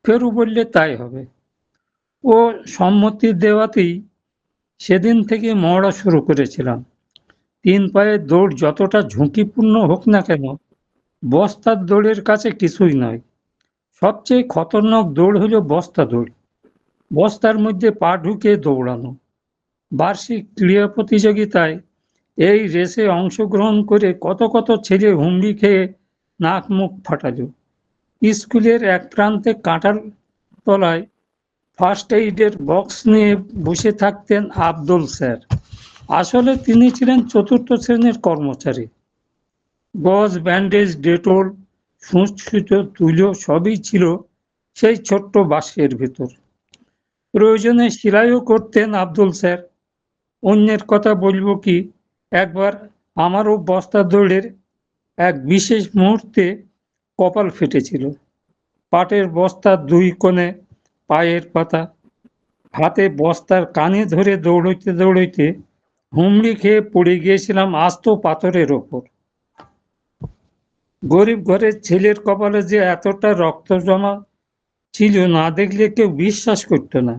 ফেরু বললে তাই হবে। ও সম্মতি দেওয়াতেই সেদিন থেকে মহড়া শুরু করেছিলাম। 3 পায়ের দৌড় যতটা ঝুঁকিপূর্ণ হোক না কেন, বস্তার দৌড়ের কাছে কিছুই নয়। সবচেয়ে খতরনাক দৌড় হলো বস্তা দৌড়, বস্তার মধ্যে পা ঢুকে দৌড়ানো। বার্ষিক ক্রীড়া প্রতিযোগিতায় এই রেসে অংশগ্রহণ করে কত কত ছেলে হুমড়ি খেয়ে নাক মুখ ফাটালো। স্কুলের এক প্রান্তে কাঁটার তলায় ফার্স্ট এইডের বক্স নিয়ে বসে থাকতেন আব্দুল স্যার। আসলে তিনি ছিলেন 4র্থ শ্রেণীর কর্মচারী। গজ, ব্যান্ডেজ, ডেটল, সূঁচ সুতো, তুলো সবই ছিল সেই ছোট্ট বাক্সের ভেতর। প্রয়োজনে সেলাইও করতেন আব্দুল স্যার। অন্যের কথা বলবো কি, একবার আমারও বস্তা দৌড়ের এক বিশেষ মুহূর্তে কপাল ফেটেছিল। পাটের বস্তার 2 কোণে পায়ের পাতা, হাতে বস্তার কানে ধরে দৌড়ইতে দৌড়ইতে হুমড়ি খেয়ে পড়ে গিয়েছিলাম আস্ত পাথরের ওপর। গরিব ঘরের ছেলের কপালে যে এতটা রক্ত জমা ছিল, না দেখলে কেউ বিশ্বাস করত না।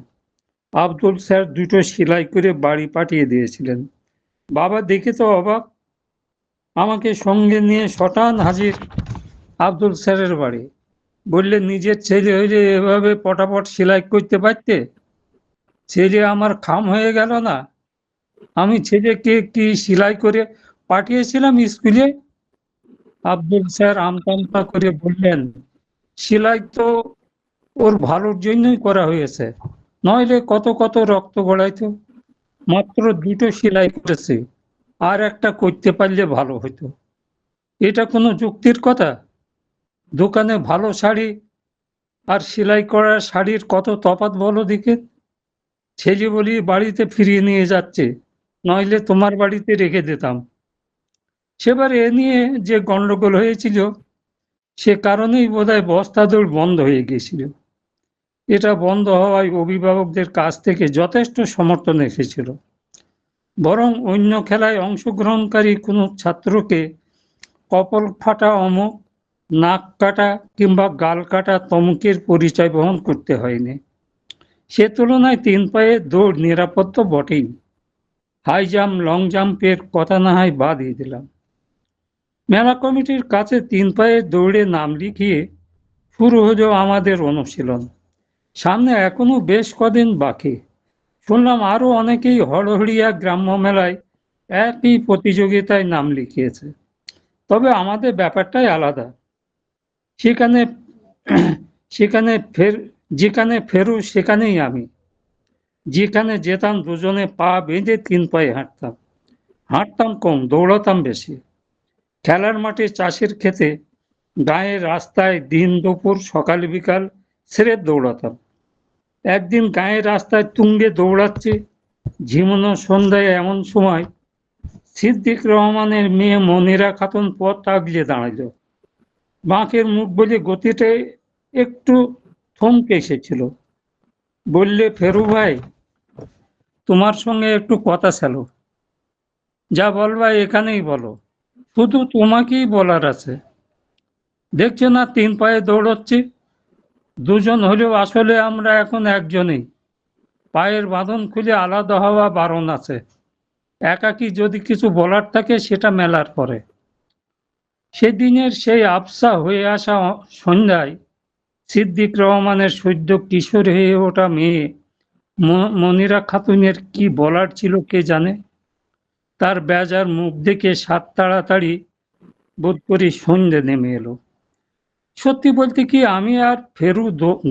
আব্দুল স্যার 2টো সেলাই করে বাড়ি পাঠিয়ে দিয়েছিলেন। বাবা দেখে তো অবাক। আমাকে সঙ্গে নিয়ে শটান হাজির আব্দুল স্যারের বাড়ি। বললে, নিজের ছেলে হইলে এভাবে পটাপট সেলাই করতে পারতে? ছেলে আমার খাম হয়ে গেল না? আমি ছেলেকে কি সেলাই করে পাঠিয়েছিলাম স্কুলে? আব্দুল স্যার আমতা করে বললেন, সেলাই তো ওর ভালোর জন্যই করা হয়েছে, নইলে কত কত রক্ত গড়াইতো। মাত্র 2টো সেলাই করেছে, আর একটা করতে পারলে ভালো হতো। এটা কোনো যুক্তির কথা? দোকানে ভালো শাড়ি আর সেলাই করা শাড়ির কত তফাৎ বলো দেখে। ছেলে বলি বাড়িতে ফিরিয়ে নিয়ে যাচ্ছে, নইলে তোমার বাড়িতে রেখে দিতাম। সেবার এ নিয়ে যে গন্ডগোল হয়েছিল, সে কারণেই বোধহয় বস্তা দৌড় বন্ধ হয়ে গিয়েছিল। এটা বন্ধ হওয়ায় অভিভাবকদের কাছ থেকে যথেষ্ট সমর্থন এসেছিল। বরং অন্য খেলায় অংশগ্রহণকারী কোনো ছাত্রকে কপাল ফাটা অমুক, নাক কাটা কিংবা গাল কাটা তমুকের পরিচয় বহন করতে হয়নি। সে তুলনায় 3 পায়ের দৌড় নিরাপদ তো বটেই। হাই জাম্প লং জাম্পের কথা না হয় বাদই দিলাম। মেলা কমিটির কাছে 3 পায়ে দৌড়ে নাম লিখিয়ে শুরু হলো আমাদের অনুশীলন। সামনে এখনো বেশ কদিন বাকি। শুনলাম আরো অনেকেই হরহরিয়া গ্রাম্য মেলায় একই প্রতিযোগিতায় নাম লিখিয়েছে। তবে আমাদের ব্যাপারটাই আলাদা। সেখানে সেখানে ফের যেখানে ফেরু সেখানেই আমি। যেখানে যেতাম দুজনে পা বেঁধে 3 পায়ে হাঁটতাম। হাঁটতাম কম, দৌড়াতাম বেশি। খেলার মাঠে, চাষের ক্ষেতে, গায়ের রাস্তায় দিন দুপুর সকাল বিকাল স্রেফ দৌড়াতাম। একদিন গায়ের রাস্তায় তুঙ্গে দৌড়াচ্ছি, ঝিমনো সন্ধ্যায় এমন সময় সিদ্দিক রহমানের মেয়ে মনিরা খাতুন পথ আগলে দাঁড়ালো। বাঁকের মুখ বলে গতিতে একটু থমকে এসেছিল। বললে, ফেরু ভাই, তোমার সঙ্গে একটু কথা ছিল। যা বলবা এখানেই বলো, শুধু তোমাকেই বলার আছে। দেখছো না 3 পায়ে দৌড়চ্ছি, দুজন হলেও আসলে আমরা এখন একজনই। পায়ের বাঁধন খুলে আলাদা হওয়া বারণ আছে। একাকী যদি কিছু বলার থাকে সেটা মেলার পরে। সেদিনের সেই আবসা হয়ে আসা সন্ধ্যায় সিদ্দিক রহমানের সদ্য কিশোর হয়ে ওঠা মেয়ে মনিরা খাতুনের কি বলার ছিল কে জানে। তার বেজার মুখ দেখে সাত তাড়াতাড়ি বোধ করি সন্ধ্যে নেমে এলো। সত্যি বলতে কি, আমি আর ফেরু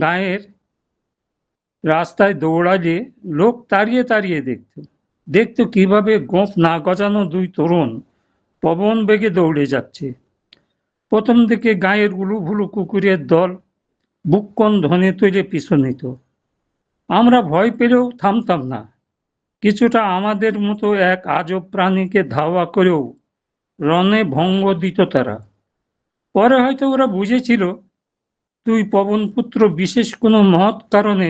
গায়ের রাস্তায় দৌড়ালে লোক তাড়িয়ে তাড়িয়ে দেখতো কিভাবে গোঁফ না গজানো দুই তরুণ পবন বেগে দৌড়ে যাচ্ছে। প্রথম দিকে গায়ের উলুভুলু কুকুরের দল বুককন ধ্বনি তুলে পিছু নিত। আমরা ভয় পেলেও থামতাম না। কিছুটা আমাদের মতো এক আজব প্রাণীকে ধাওয়া করেও রণে ভঙ্গ দিত তারা। পরে হয়তো ওরা বুঝেছিল তুই পবনপুত্র বিশেষ কোনো মহৎ কারণে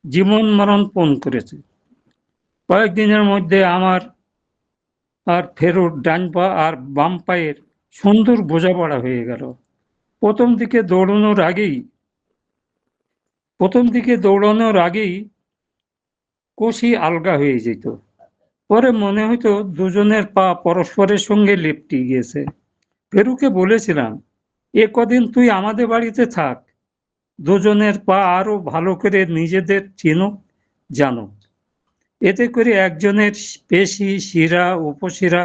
জীবন মরণ পণ করেছে। কয়েকদিনের মধ্যে আমার আর ফেরুর ডান পা আর বাম পায়ের সুন্দর বোঝাপড়া হয়ে গেল। প্রথম দিকে দৌড়ানোর আগেই কষি আলগা হয়ে যেত। পরে মনে হতো দুজনের পা পরস্পরের সঙ্গে লেপ্টে গিয়েছে। ফেরুকে বলেছিলাম, এ কদিন তুই আমাদের বাড়িতে থাক, দুজনের পা আরো ভালো করে নিজেদের চেনুক জানুক। এতে করে একজনের পেশি, শিরা, উপশিরা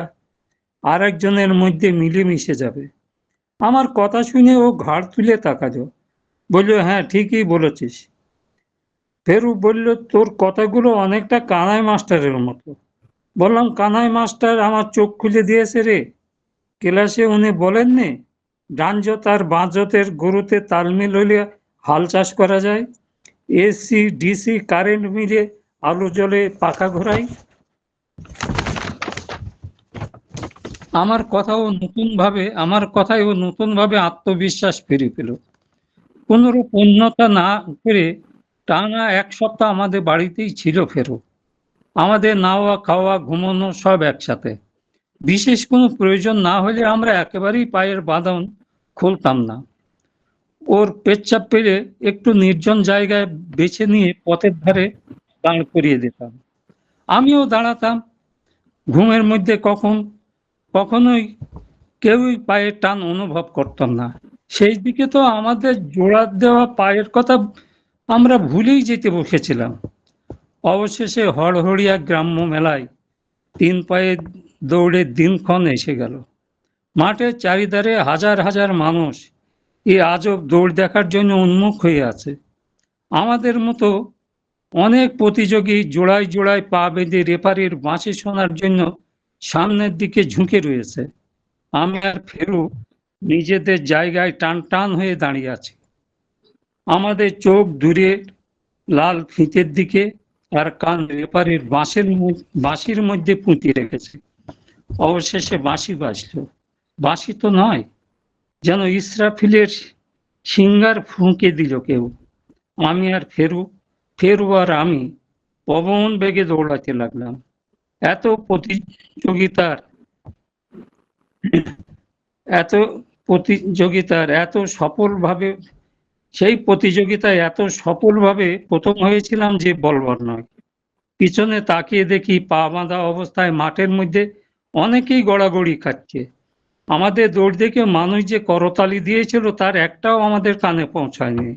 আর একজনের মধ্যে মিলেমিশে যাবে। আমার কথা শুনে ও ঘাড় তুলে তাকালো, বলল, হ্যাঁ ঠিকই বলেছিস। ফেরু বলল, তোর কথাগুলো অনেকটা কানাই মাস্টারের মতো। বললাম, কানাই মাস্টার আমার চোখ খুলে দিয়েছে রে। ক্লাসে উনি বলেননি ডান জোত আর বাঁ জোতের গরুতে তাল মিল হলে হাল চাষ করা যায়, এসি ডিসি কারেন্ট মিলে আলো জ্বলে পাখা ঘোরায়। আমার কথায় ও নতুনভাবে আত্মবিশ্বাস ফিরে পেল। কোনরূপ উন্নতা না করে টানা 1 সপ্তাহ আমাদের বাড়িতেই ছিল ফেরু। আমাদের নাওয়া খাওয়া ঘুমানো সব একসাথে। বিশেষ কোনো প্রয়োজন না হলে আমরা একেবারেই পায়ের বাঁধন খুলতাম না। ওর পেচ্ছাপ পেলে একটু নির্জন জায়গায় বেছে নিয়ে পথের ধারে দাঁড় করিয়ে দিতাম। আমিও দাঁড়াতাম। ঘুমের মধ্যে কখনোই কেউই পায়ের টান অনুভব করতাম না। সেই দিকে তো আমাদের জোড়া দেওয়া পায়ের কথা আমরা ভুলেই যেতে বসেছিলাম। অবশেষে হরহরিয়া গ্রাম্য মেলায় 3 পায়ে দৌড়ে দিনক্ষণ এসে গেল। মাঠের চারিধারে হাজার হাজার মানুষ এই আজব দৌড় দেখার জন্য উন্মুখ হয়ে আছে। আমাদের মতো অনেক প্রতিযোগী জোড়ায় জোড়ায় পা বেঁধে রেফারির বাঁশি শোনার জন্য সামনের দিকে ঝুঁকে রয়েছে। আমি আর ফেরু নিজেদের জায়গায় টান টান হয়ে দাঁড়িয়ে আছি। আমাদের চোখ দূরে লাল ফিতের দিকে, আর কান রেফারির বাঁশির মধ্যে পুঁতে রেখেছে। অবশেষে বাঁশি বাজলো। বাঁশি তো নয়, যেন ইসরাফিলের সিঙ্গার ফুঁকে দিল কেউ। আমি আর ফেরু আর আমি পবন বেগে দৌড়াতে লাগলাম। এত প্রতিযোগিতার সেই প্রতিযোগিতায় এত সফলভাবে প্রথম হয়েছিলাম যে বলবার নয়। পিছনে তাকিয়ে দেখি পা বাঁধা অবস্থায় মাঠের মধ্যে অনেকেই গড়াগড়ি খাচ্ছে। আমাদের দৌড় দেখে মানুষ যে করতালি দিয়েছিল তার একটাও আমাদের কানে পৌঁছায়নি।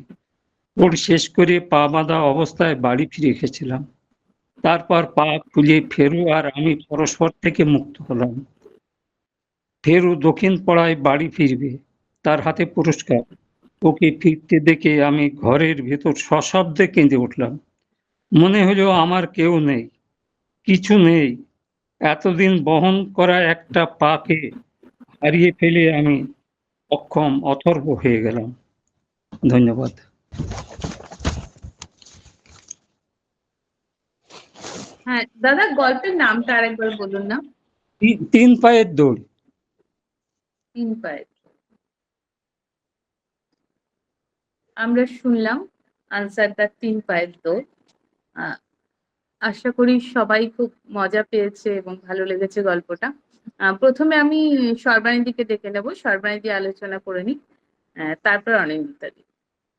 দৌড় শেষ করে পা বাঁধা অবস্থায় বাড়ি ফিরে এসেছিলাম। তারপর পা খুলে ফেরু আর আমি পরস্পর থেকে মুক্ত হলাম। ফেরু দক্ষিণ পাড়ায় বাড়ি ফিরবে, তার হাতে পুরস্কার। ওকে ফিরতে দেখে আমি ঘরের ভেতর সশব্দে কেঁদে উঠলাম। মনে হলো আমার কেউ নেই, কিছু নেই। এতদিন বহন করা একটা পাকে হারিয়ে ফেলে আমি অক্ষম, অথর্ব হয়ে গেলাম। ধন্যবাদ। হ্যাঁ দাদা, গল্পের নামটা আরেকবার বলুন না। তিন পায়ের দৌড়। তিন পায়ের। আমরা শুনলাম আনসারটা তিন পায়ের দৌড়। আশা করি সবাই খুব মজা পেয়েছে এবং ভালো লেগেছে গল্পটা। প্রথমে আমি সর্বানিদিকে ডেকে নেব, সর্বানিদি আলোচনা করে নি, তারপর অনিন্দিতা দি।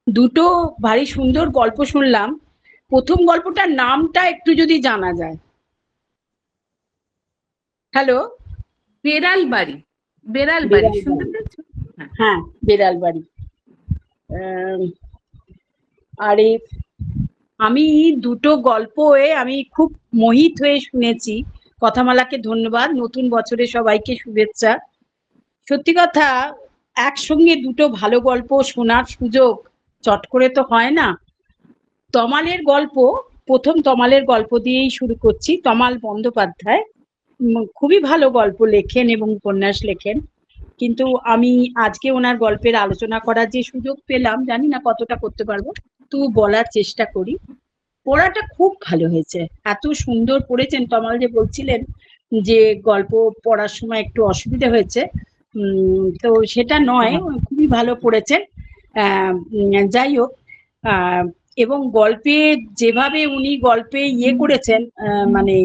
দুটো ভারী সুন্দর গল্প শুনলাম। প্রথম গল্পটার নামটা একটু যদি জানা যায়। হ্যালো, বেড়াল বাড়ি। বেড়াল বাড়ি বেড়াল শুনতে বাড়ি। পেয়েছো? হ্যাঁ, বেড়াল বাড়ি। আরে আমি দুটো গল্পে আমি খুব মোহিত হয়ে শুনেছি। কথামালাকে ধন্যবাদ, নতুন বছরে সবাইকে শুভেচ্ছা। সত্যি কথা, একসঙ্গে দুটো ভালো গল্প শোনার সুযোগ চট করে তো হয় না। তমালের গল্প, প্রথম তমালের গল্প দিয়েই শুরু করছি। তমাল বন্দ্যোপাধ্যায় খুবই ভালো গল্প লেখেন এবং উপন্যাস লেখেন, কিন্তু আমি আজকে ওনার গল্পের আলোচনা করার যে সুযোগ পেলাম, জানি না কতটা করতে পারবো, তো বলার চেষ্টা করি। পড়াটা খুব ভালো হয়েছে, এত সুন্দর পড়েছেন। তমাল যে বলছিলেন যে গল্প পড়ার সময় একটু অসুবিধা হয়েছে, তো সেটা নয়, খুবই ভালো পড়েছেন। যাই হোক, এবং গল্পে যেভাবে উনি গল্পে করেছেন, মানে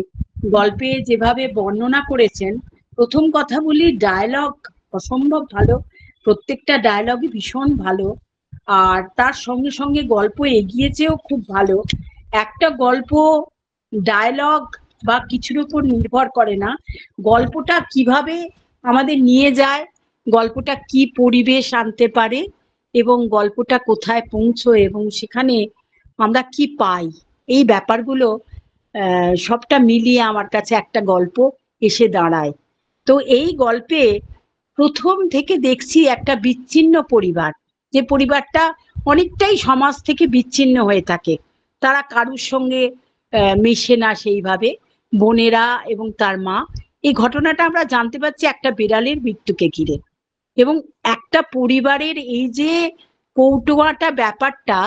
গল্পে যেভাবে বর্ণনা করেছেন, প্রথম কথা বলি ডায়লগ অসম্ভব ভালো, প্রত্যেকটা ডায়লগই ভীষণ ভালো। আর তার সঙ্গে সঙ্গে গল্প এগিয়েছেও খুব ভালো। একটা গল্প ডায়লগ বা কিছুর উপর নির্ভর করে না, গল্পটা কিভাবে আমাদের নিয়ে যায়, গল্পটা কি পরিবেশ আনতে পারে এবং গল্পটা কোথায় পৌঁছয় এবং সেখানে আমরা কি পাই, এই ব্যাপারগুলো সবটা মিলিয়ে আমার কাছে একটা গল্প এসে দাঁড়ায়। তো এই গল্পে প্রথম থেকে দেখছি একটা বিচ্ছিন্ন পরিবার, যে পরিবারটা অনেকটাই সমাজ থেকে বিচ্ছিন্ন হয়ে থাকে, তারা কারুর সঙ্গে মেশে না সেইভাবে, বোনেরা এবং তার মা। এই ঘটনাটা আমরা জানতে পারছি একটা বিড়ালের মৃত্যুকে ঘিরে, এবং একটা পরিবারের এই যে কৌটোয়াটা ব্যাপারটা,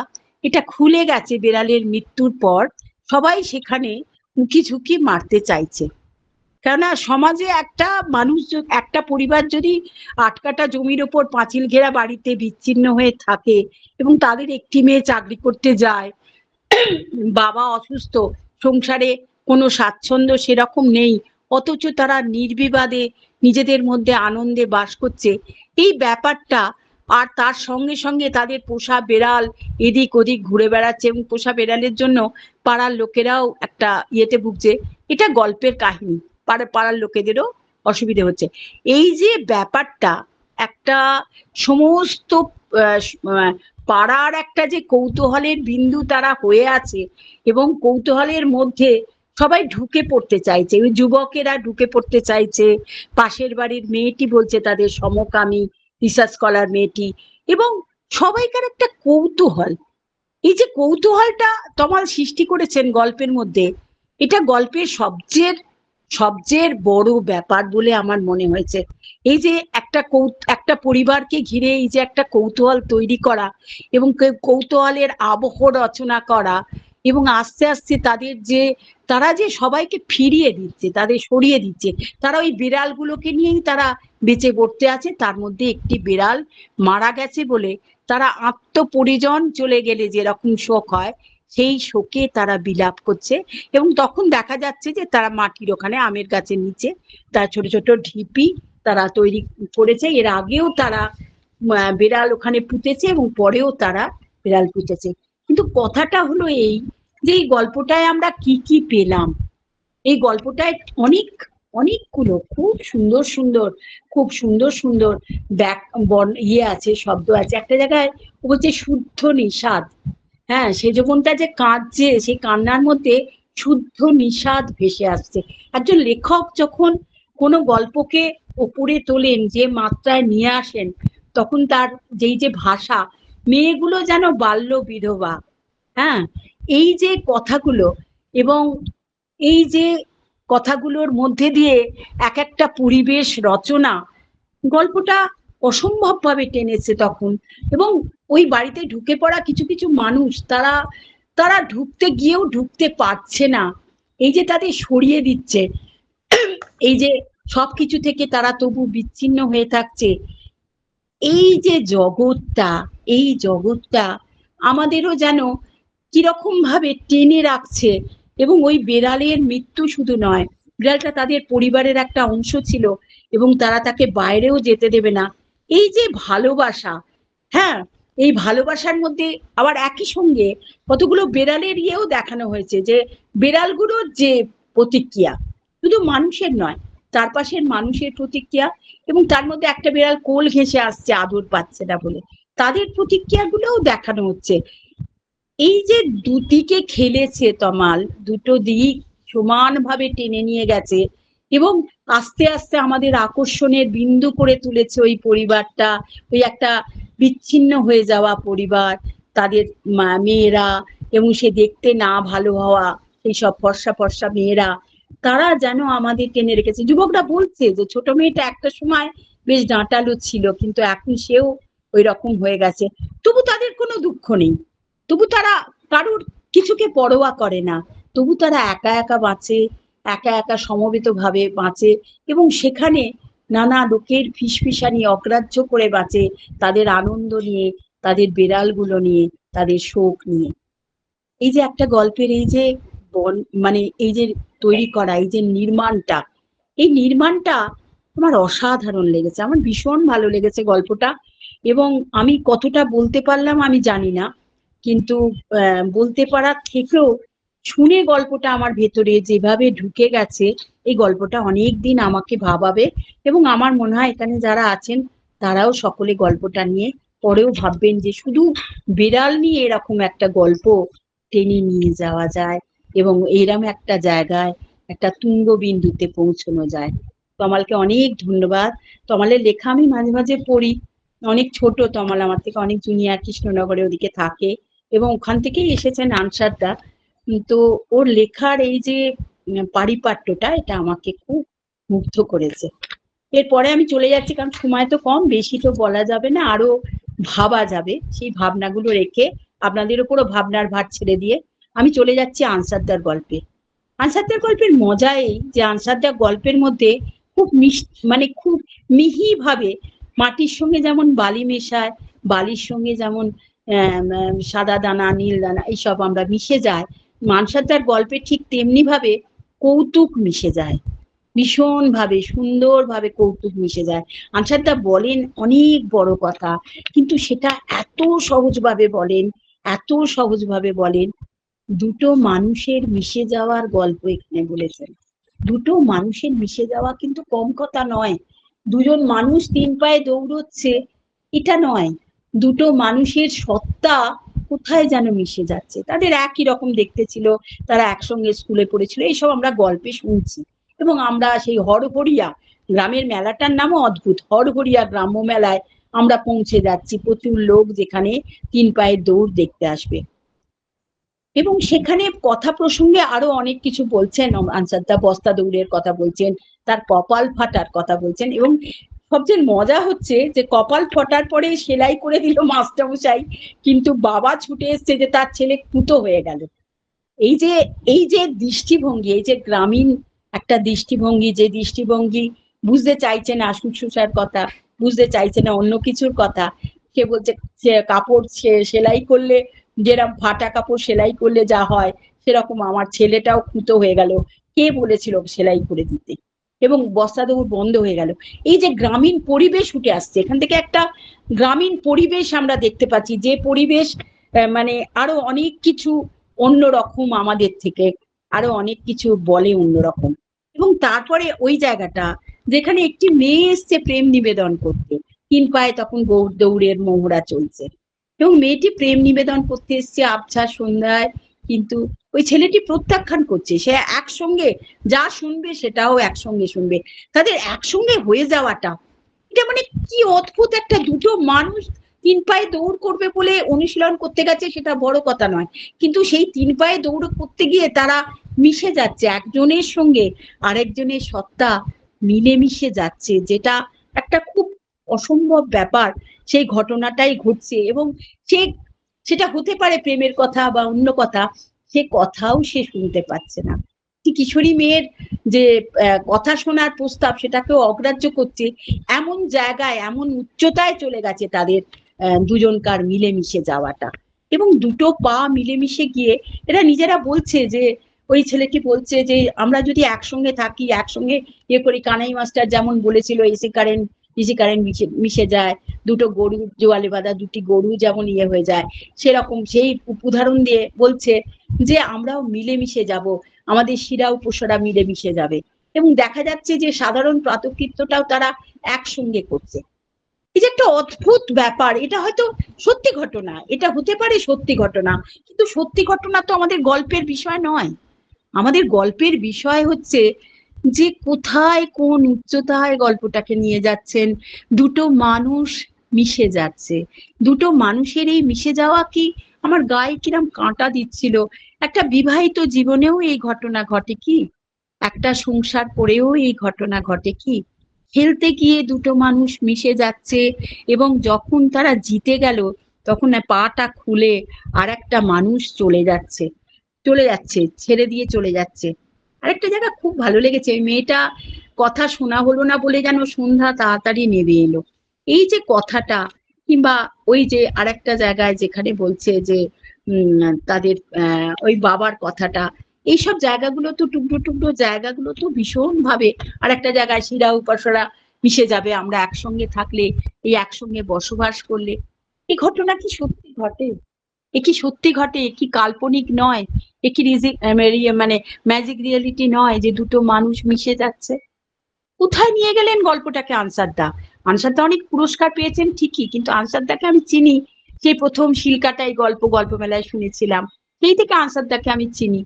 এটা খুলে গেছে বিড়ালের মৃত্যুর পর। সবাই সেখানে উঁকি ঝুঁকি মারতে চাইছে, কেননা সমাজে একটা মানুষ, একটা পরিবার যদি আটকাটা জমির ওপর পাঁচিল ঘেরা বাড়িতে বিচ্ছিন্ন হয়ে থাকে এবং তাদের একটি মেয়ে চাকরি করতে যায়, বাবা অসুস্থ, সংসারে কোনো স্বাচ্ছন্দ্য সেরকম নেই, অথচ তারা নির্বিবাদে নিজেদের মধ্যে আনন্দে বাস করছে, এই ব্যাপারটা। আর তার সঙ্গে সঙ্গে তাদের পোষা বেড়াল এদিক ওদিক ঘুরে বেড়াচ্ছে এবং পোষা বেড়ালের জন্য পাড়ার লোকেরাও একটা ইয়েতে ভুগছে। এটা গল্পের কাহিনী, পাড়ার লোকেদেরও অসুবিধে হচ্ছে। এই যে ব্যাপারটা, একটা সমস্ত পাড়ার একটা যে কৌতূহলের বিন্দু তারা হয়ে আছে এবং কৌতূহলের মধ্যে সবাই ঢুকে পড়তে চাইছে, ওই যুবকেরা ঢুকে পড়তে চাইছে, পাশের বাড়ির মেয়েটি বলছে তাদের সমকামী, রিসার্চ স্কলার মেয়েটি, এবং সবাইকার একটা কৌতূহল। এই যে কৌতূহলটা তমাল সৃষ্টি করেছেন গল্পের মধ্যে, এটা গল্পের সবচেয়ে বড় ব্যাপার বলে আমার মনে হয়েছে। এই যে একটা পরিবারকে ঘিরে এই যে একটা কৌতূহল তৈরি করা এবং কৌতূহলের আবহ রচনা করা, এবং আস্তে আস্তে তারা যে সবাইকে ফিরিয়ে দিচ্ছে, তাদের সরিয়ে দিচ্ছে, তারা ওই বিড়ালগুলোকে নিয়েই তারা বেঁচে পড়তে আছে। তার মধ্যে একটি বিড়াল মারা গেছে বলে তারা আত্মপরিজন চলে গেলে যেরকম শোক হয়, সেই শোকে তারা বিলাপ করছে। এবং তখন দেখা যাচ্ছে যে তারা মাটির ওখানে আমের গাছের নিচে তারা ছোট ছোট ঢিপি তারা তৈরি করেছে। এর আগেও তারা বিড়াল ওখানে পুঁতেছে এবং পরেও তারা বিড়াল পুঁতেছে। কিন্তু কথাটা হলো এই, যে এই গল্পটায় আমরা কি কি পেলাম। এই গল্পটায় অনেকগুলো খুব সুন্দর ইয়ে আছে, শব্দ আছে। একটা জায়গায় ও বলছে শুদ্ধ নিষাদ। হ্যাঁ, সে জীবনটা যে কাঁদছে, সেই কান্নার মধ্যে শুদ্ধ নিষাদ ভেসে আসছে। একজন লেখক যখন কোনো গল্পকে ওপরে তোলেন, যে মাত্রায় নিয়ে আসেন, তখন তার যে ভাষা, মেয়েগুলো যেন বাল্য বিধবা। হ্যাঁ, এই যে কথাগুলো, এবং এই যে কথাগুলোর মধ্যে দিয়ে এক একটা পরিবেশ রচনা, গল্পটা অসম্ভবভাবে টেনেছে তখন। এবং ওই বাড়িতে ঢুকে পড়া কিছু কিছু মানুষ, তারা ঢুকতে গিয়েও ঢুকতে পারছে না, এই যে তাদের সরিয়ে দিচ্ছে, এই যে সবকিছু থেকে তারা তবু বিচ্ছিন্ন হয়ে থাকছে। এই জগৎটা আমাদেরও যেন কিরকম ভাবে টেনে রাখছে। এবং ওই বেড়ালের মৃত্যু শুধু নয়, বিড়ালটা তাদের পরিবারের একটা অংশ ছিল এবং তারা তাকে বাইরেও যেতে দেবে না। এই যে ভালোবাসা, হ্যাঁ, এই ভালোবাসার মধ্যে আবার একই সঙ্গে কতগুলো বেড়ালের ইয়েও দেখানো হয়েছে, যে বেড়ালগুলোর যে প্রতিক্রিয়া শুধু মানুষের নয়, তার পাশের মানুষের প্রতিক্রিয়া, এবং তার মধ্যে একটা বেড়াল কোল ঘেঁষে আসছে আদর পাচ্ছে না বলে, তাদের প্রতিক্রিয়াগুলোও দেখানো হচ্ছে। এই যে দুদিকে খেলেছে তমাল, দুটো দিক সমানভাবে টেনে নিয়ে গেছে এবং আস্তে আস্তে আমাদের আকর্ষণের বিন্দু করে তুলেছে ওই পরিবারটা, ওই একটা বিচ্ছিন্ন হয়ে যাওয়া পরিবার, তাদের মেয়েরা, এবং সে দেখতে না ভালো হওয়া সেই সব ফর্সা ফর্সা মেয়েরা, তারা যেন আমাদের টেনে রেখেছে। যুবকরা বলছে যে ছোট মেয়েটা একটা সময় বেশ ডাঁটালো ছিল, কিন্তু এখন সেও ওই রকম হয়ে গেছে। তবু তাদের কোনো দুঃখ নেই, তবু তারা কারোর কিছুকে পরোয়া করে না, তবু তারা একা একা বাঁচে, একা একা সমবেত ভাবে বাঁচে, এবং সেখানে নানা লোকের ফিসফিসানি অগ্রাহ্য করে বাঁচে, তাদের আনন্দ নিয়ে, তাদের বেড়ালগুলো নিয়ে, তাদের শোক নিয়ে। এই যে একটা গল্পের এই যে মানে এই যে তৈরি করা, এই যে নির্মাণটা আমার অসাধারণ লেগেছে, আমার ভীষণ ভালো লেগেছে গল্পটা। এবং আমি কতটা বলতে পারলাম আমি জানি না, কিন্তু বলতে পারার থেকেও শুনে গল্পটা আমার ভেতরে যেভাবে ঢুকে গেছে, এই গল্পটা অনেক দিন আমাকে ভাবাবে। এবং আমার মনে হয় এখানে যারা আছেন তারাও সকলে গল্পটা নিয়ে পরেও ভাববেন যে শুধু বিড়াল নিয়ে এরকম একটা গল্প টেনে নিয়ে যাওয়া যায় এবং এরকম একটা জায়গায় একটা তুঙ্গ বিন্দুতে পৌঁছানো যায়। তমালকে অনেক ধন্যবাদ। তমালের লেখা আমি মাঝে মাঝে পড়ি, অনেক ছোট তমাল, আমার থেকে অনেক জুনিয়র, কৃষ্ণনগরে ওদিকে থাকে এবং ওখান থেকেই এসেছেন আনসারদা। তো ওর লেখার এই যে পারিপাট্যটা, এটা আমাকে খুব মুগ্ধ করেছে। এরপরে আমি চলে যাচ্ছি, কারণ সময় তো কম, বেশি তো বলা যাবে না, আরো ভাবা যাবে। সেই ভাবনাগুলো রেখে আপনাদের উপরও ভাবনার ভার ছেড়ে দিয়ে আমি চলে যাচ্ছি আনসারদার গল্পে। আনসারদার গল্পের মজা এই যে আনসারদার গল্পের মধ্যে খুব মানে খুব মিহি ভাবে মাটির সঙ্গে যেমন বালি মেশায়, বালির সঙ্গে যেমন সাদা দানা, নীল দানা এইসব আমরা মিশে যায়, আনসারদার গল্পে ঠিক তেমনি ভাবে কৌতুক মিশে যায়, ভীষণ ভাবে সুন্দরভাবে কৌতুক মিশে যায়। আনসারদা বলেন অনেক বড় কথা, কিন্তু সেটা এত সহজভাবে বলেন। দুটো মানুষের মিশে যাওয়ার গল্প এখানে বলেছেন। দুটো মানুষের মিশে যাওয়া কিন্তু কম কথা নয়। দুজন মানুষ তিন পায়ে দৌড়চ্ছে এটা নয়, দুটো মানুষের সত্তা কোথায় যেন মিশে যাচ্ছে, তাদের একই রকম দেখতে ছিল, তারা একসঙ্গে স্কুলে পড়েছিল, এইসব আমরা গল্পে শুনছি। এবং আমরা সেই হরহরিয়া গ্রামের মেলাটার নামও অদ্ভুত, হরহরিয়া গ্রাম্য মেলায় আমরা পৌঁছে যাচ্ছি, প্রচুর লোক যেখানে তিন পায়ের দৌড় দেখতে আসবে। এবং সেখানে কথা প্রসঙ্গে আরো অনেক কিছু বলছেন আনসারদা, বস্তা দৌড়ের কথা বলছেন, তার কপাল ফাটার কথা বলছেন, এবং সবচেয়ে মজা হচ্ছে যে কপাল ফাটার পরে সেলাই করে দিল মাস্টারমশাই, কিন্তু বাবা ছুটে এসছে যে তার ছেলে কুতো হয়ে গেল। এই যে দৃষ্টিভঙ্গি, এই যে গ্রামীণ একটা দৃষ্টিভঙ্গি, যে দৃষ্টিভঙ্গি বুঝতে চাইছে না শুশ্রূষার কথা, বুঝতে চাইছে না অন্য কিছুর কথা, সে বলছে কাপড় সেলাই করলে যেরকম ফাটা কাপড় সেলাই করলে যা হয় সেরকম আমার ছেলেটাও খুঁতো হয়ে গেল, কে বলেছিল সেলাই করে দিতে, এবং বস্তা দৌড় বন্ধ হয়ে গেল। এই যে গ্রামীণ পরিবেশ উঠে আসছে, এখান থেকে একটা গ্রামীণ পরিবেশ আমরা দেখতে পাচ্ছি, যে পরিবেশ মানে আরো অনেক কিছু অন্যরকম আমাদের থেকে, আরো অনেক কিছু বলে অন্যরকম। এবং তারপরে ওই জায়গাটা যেখানে একটি মেয়ে এসছে প্রেম নিবেদন করতে, 3 পায়ে তখন দৌড়ের মোহরা চলছে, এবং মেয়েটি প্রেম নিবেদন করতে এসছে আবছা সন্ধ্যায়, কিন্তু ওই ছেলেটি প্রত্যাখ্যান করছে। সে একসঙ্গে যা শুনবে সেটাও একসঙ্গে শুনবে। তাদের একসঙ্গে হয়ে যাওয়াটা, এটা মানে কি অদ্ভুত একটা, দুটো মানুষ 3 পায়ে দৌড় করবে বলে অনুশীলন করতে গেছে, সেটা বড় কথা নয়, কিন্তু সেই 3 পায়ে দৌড় করতে গিয়ে তারা মিশে যাচ্ছে, একজনের সঙ্গে আরেকজনের সত্তা মিলেমিশে যাচ্ছে, যেটা একটা খুব অসম্ভব ব্যাপার। সেই ঘটনাটাই ঘটছে, এবং সেটা হতে পারে প্রেমের কথা বা অন্য কথা, সে কথাও সে শুনতে পাচ্ছে না। কিশোরী মেয়ের যে কথা শোনার প্রস্তাব, সেটাকেও অগ্রাহ্য করছে। এমন জায়গায়, এমন উচ্চতায় চলে গেছে তাদের দুজনকার মিলেমিশে যাওয়াটা। এবং দুটো পা মিলেমিশে গিয়ে এরা নিজেরা বলছে যে, ওই ছেলেটি বলছে যে আমরা যদি একসঙ্গে থাকি, একসঙ্গে ইয়ে করি, কানাই মাস্টার যেমন বলেছিল এসি কারেন্ট মিশে যায়, দুটো গরু জোয়ালে বাঁধা দুটি গরু যেমন ইয়ে হয়ে যায়, সেরকম সেই উদাহরণ দিয়ে বলছে যে আমরাও মিলেমিশে যাব, আমাদের শিরা উপশিরা মিলেমিশে যাবে। এবং দেখা যাচ্ছে যে সাধারণ প্রাতকৃত্যটাও তারা একসঙ্গে করছে। এই যে একটা অদ্ভুত ব্যাপার, এটা হয়তো সত্যি ঘটনা, এটা হতে পারে সত্যি ঘটনা, কিন্তু সত্যি ঘটনা তো আমাদের গল্পের বিষয় নয়। আমাদের গল্পের বিষয় হচ্ছে যে কোথায় কোন উচ্চতায় গল্পটাকে নিয়ে যাচ্ছেন, দুটো মানুষ মিশে যাচ্ছে। দুটো মানুষের এই মিশে যাওয়া কি আমার গায়ে কিরম কাঁটা দিচ্ছিল। একটা বিবাহিত জীবনেও এই ঘটনা ঘটে কি, একটা সংসার করেও এই ঘটনা ঘটে কি, খেলতে গিয়ে দুটো মানুষ মিশে যাচ্ছে, এবং যখন তারা জিতে গেল তখন পাটা খুলে আর একটা মানুষ চলে যাচ্ছে, ছেড়ে দিয়ে চলে যাচ্ছে। আরেকটা জায়গা খুব ভালো লেগেছে, ওই মেয়েটা কথা শোনা হলো না বলে যেন সন্ধ্যা তাড়াতাড়ি নেমে এলো, এই যে কথাটা। কিংবা ওই যে আরেকটা জায়গায় যেখানে বলছে যে তাদের ওই বাবার কথাটা, এইসব জায়গাগুলো তো টুকরো টুকরো জায়গাগুলো তো ভীষণ ভাবে। আর একটা জায়গায় শিরা উপাসরা মিশে যাবে আমরা একসঙ্গে থাকলে, এই একসঙ্গে বসবাস করলে। এই ঘটনা কি সত্যি ঘটে? এ কি সত্যি ঘটে? এ কি কাল্পনিক নয়? এ কি মানে ম্যাজিক রিয়েলিটি নয় যে দুটো মানুষ মিশে যাচ্ছে? কোথায় নিয়ে গেলেন গল্পটাকে আনসারদা? আনসারদা অনেক পুরস্কার পেয়েছেন ঠিকই, কিন্তু আনসারদাকে আমি চিনি সেই প্রথম শিলকাটাই গল্প মেলায় শুনেছিলাম, সেই থেকে আনসারদাকে আমি চিনি।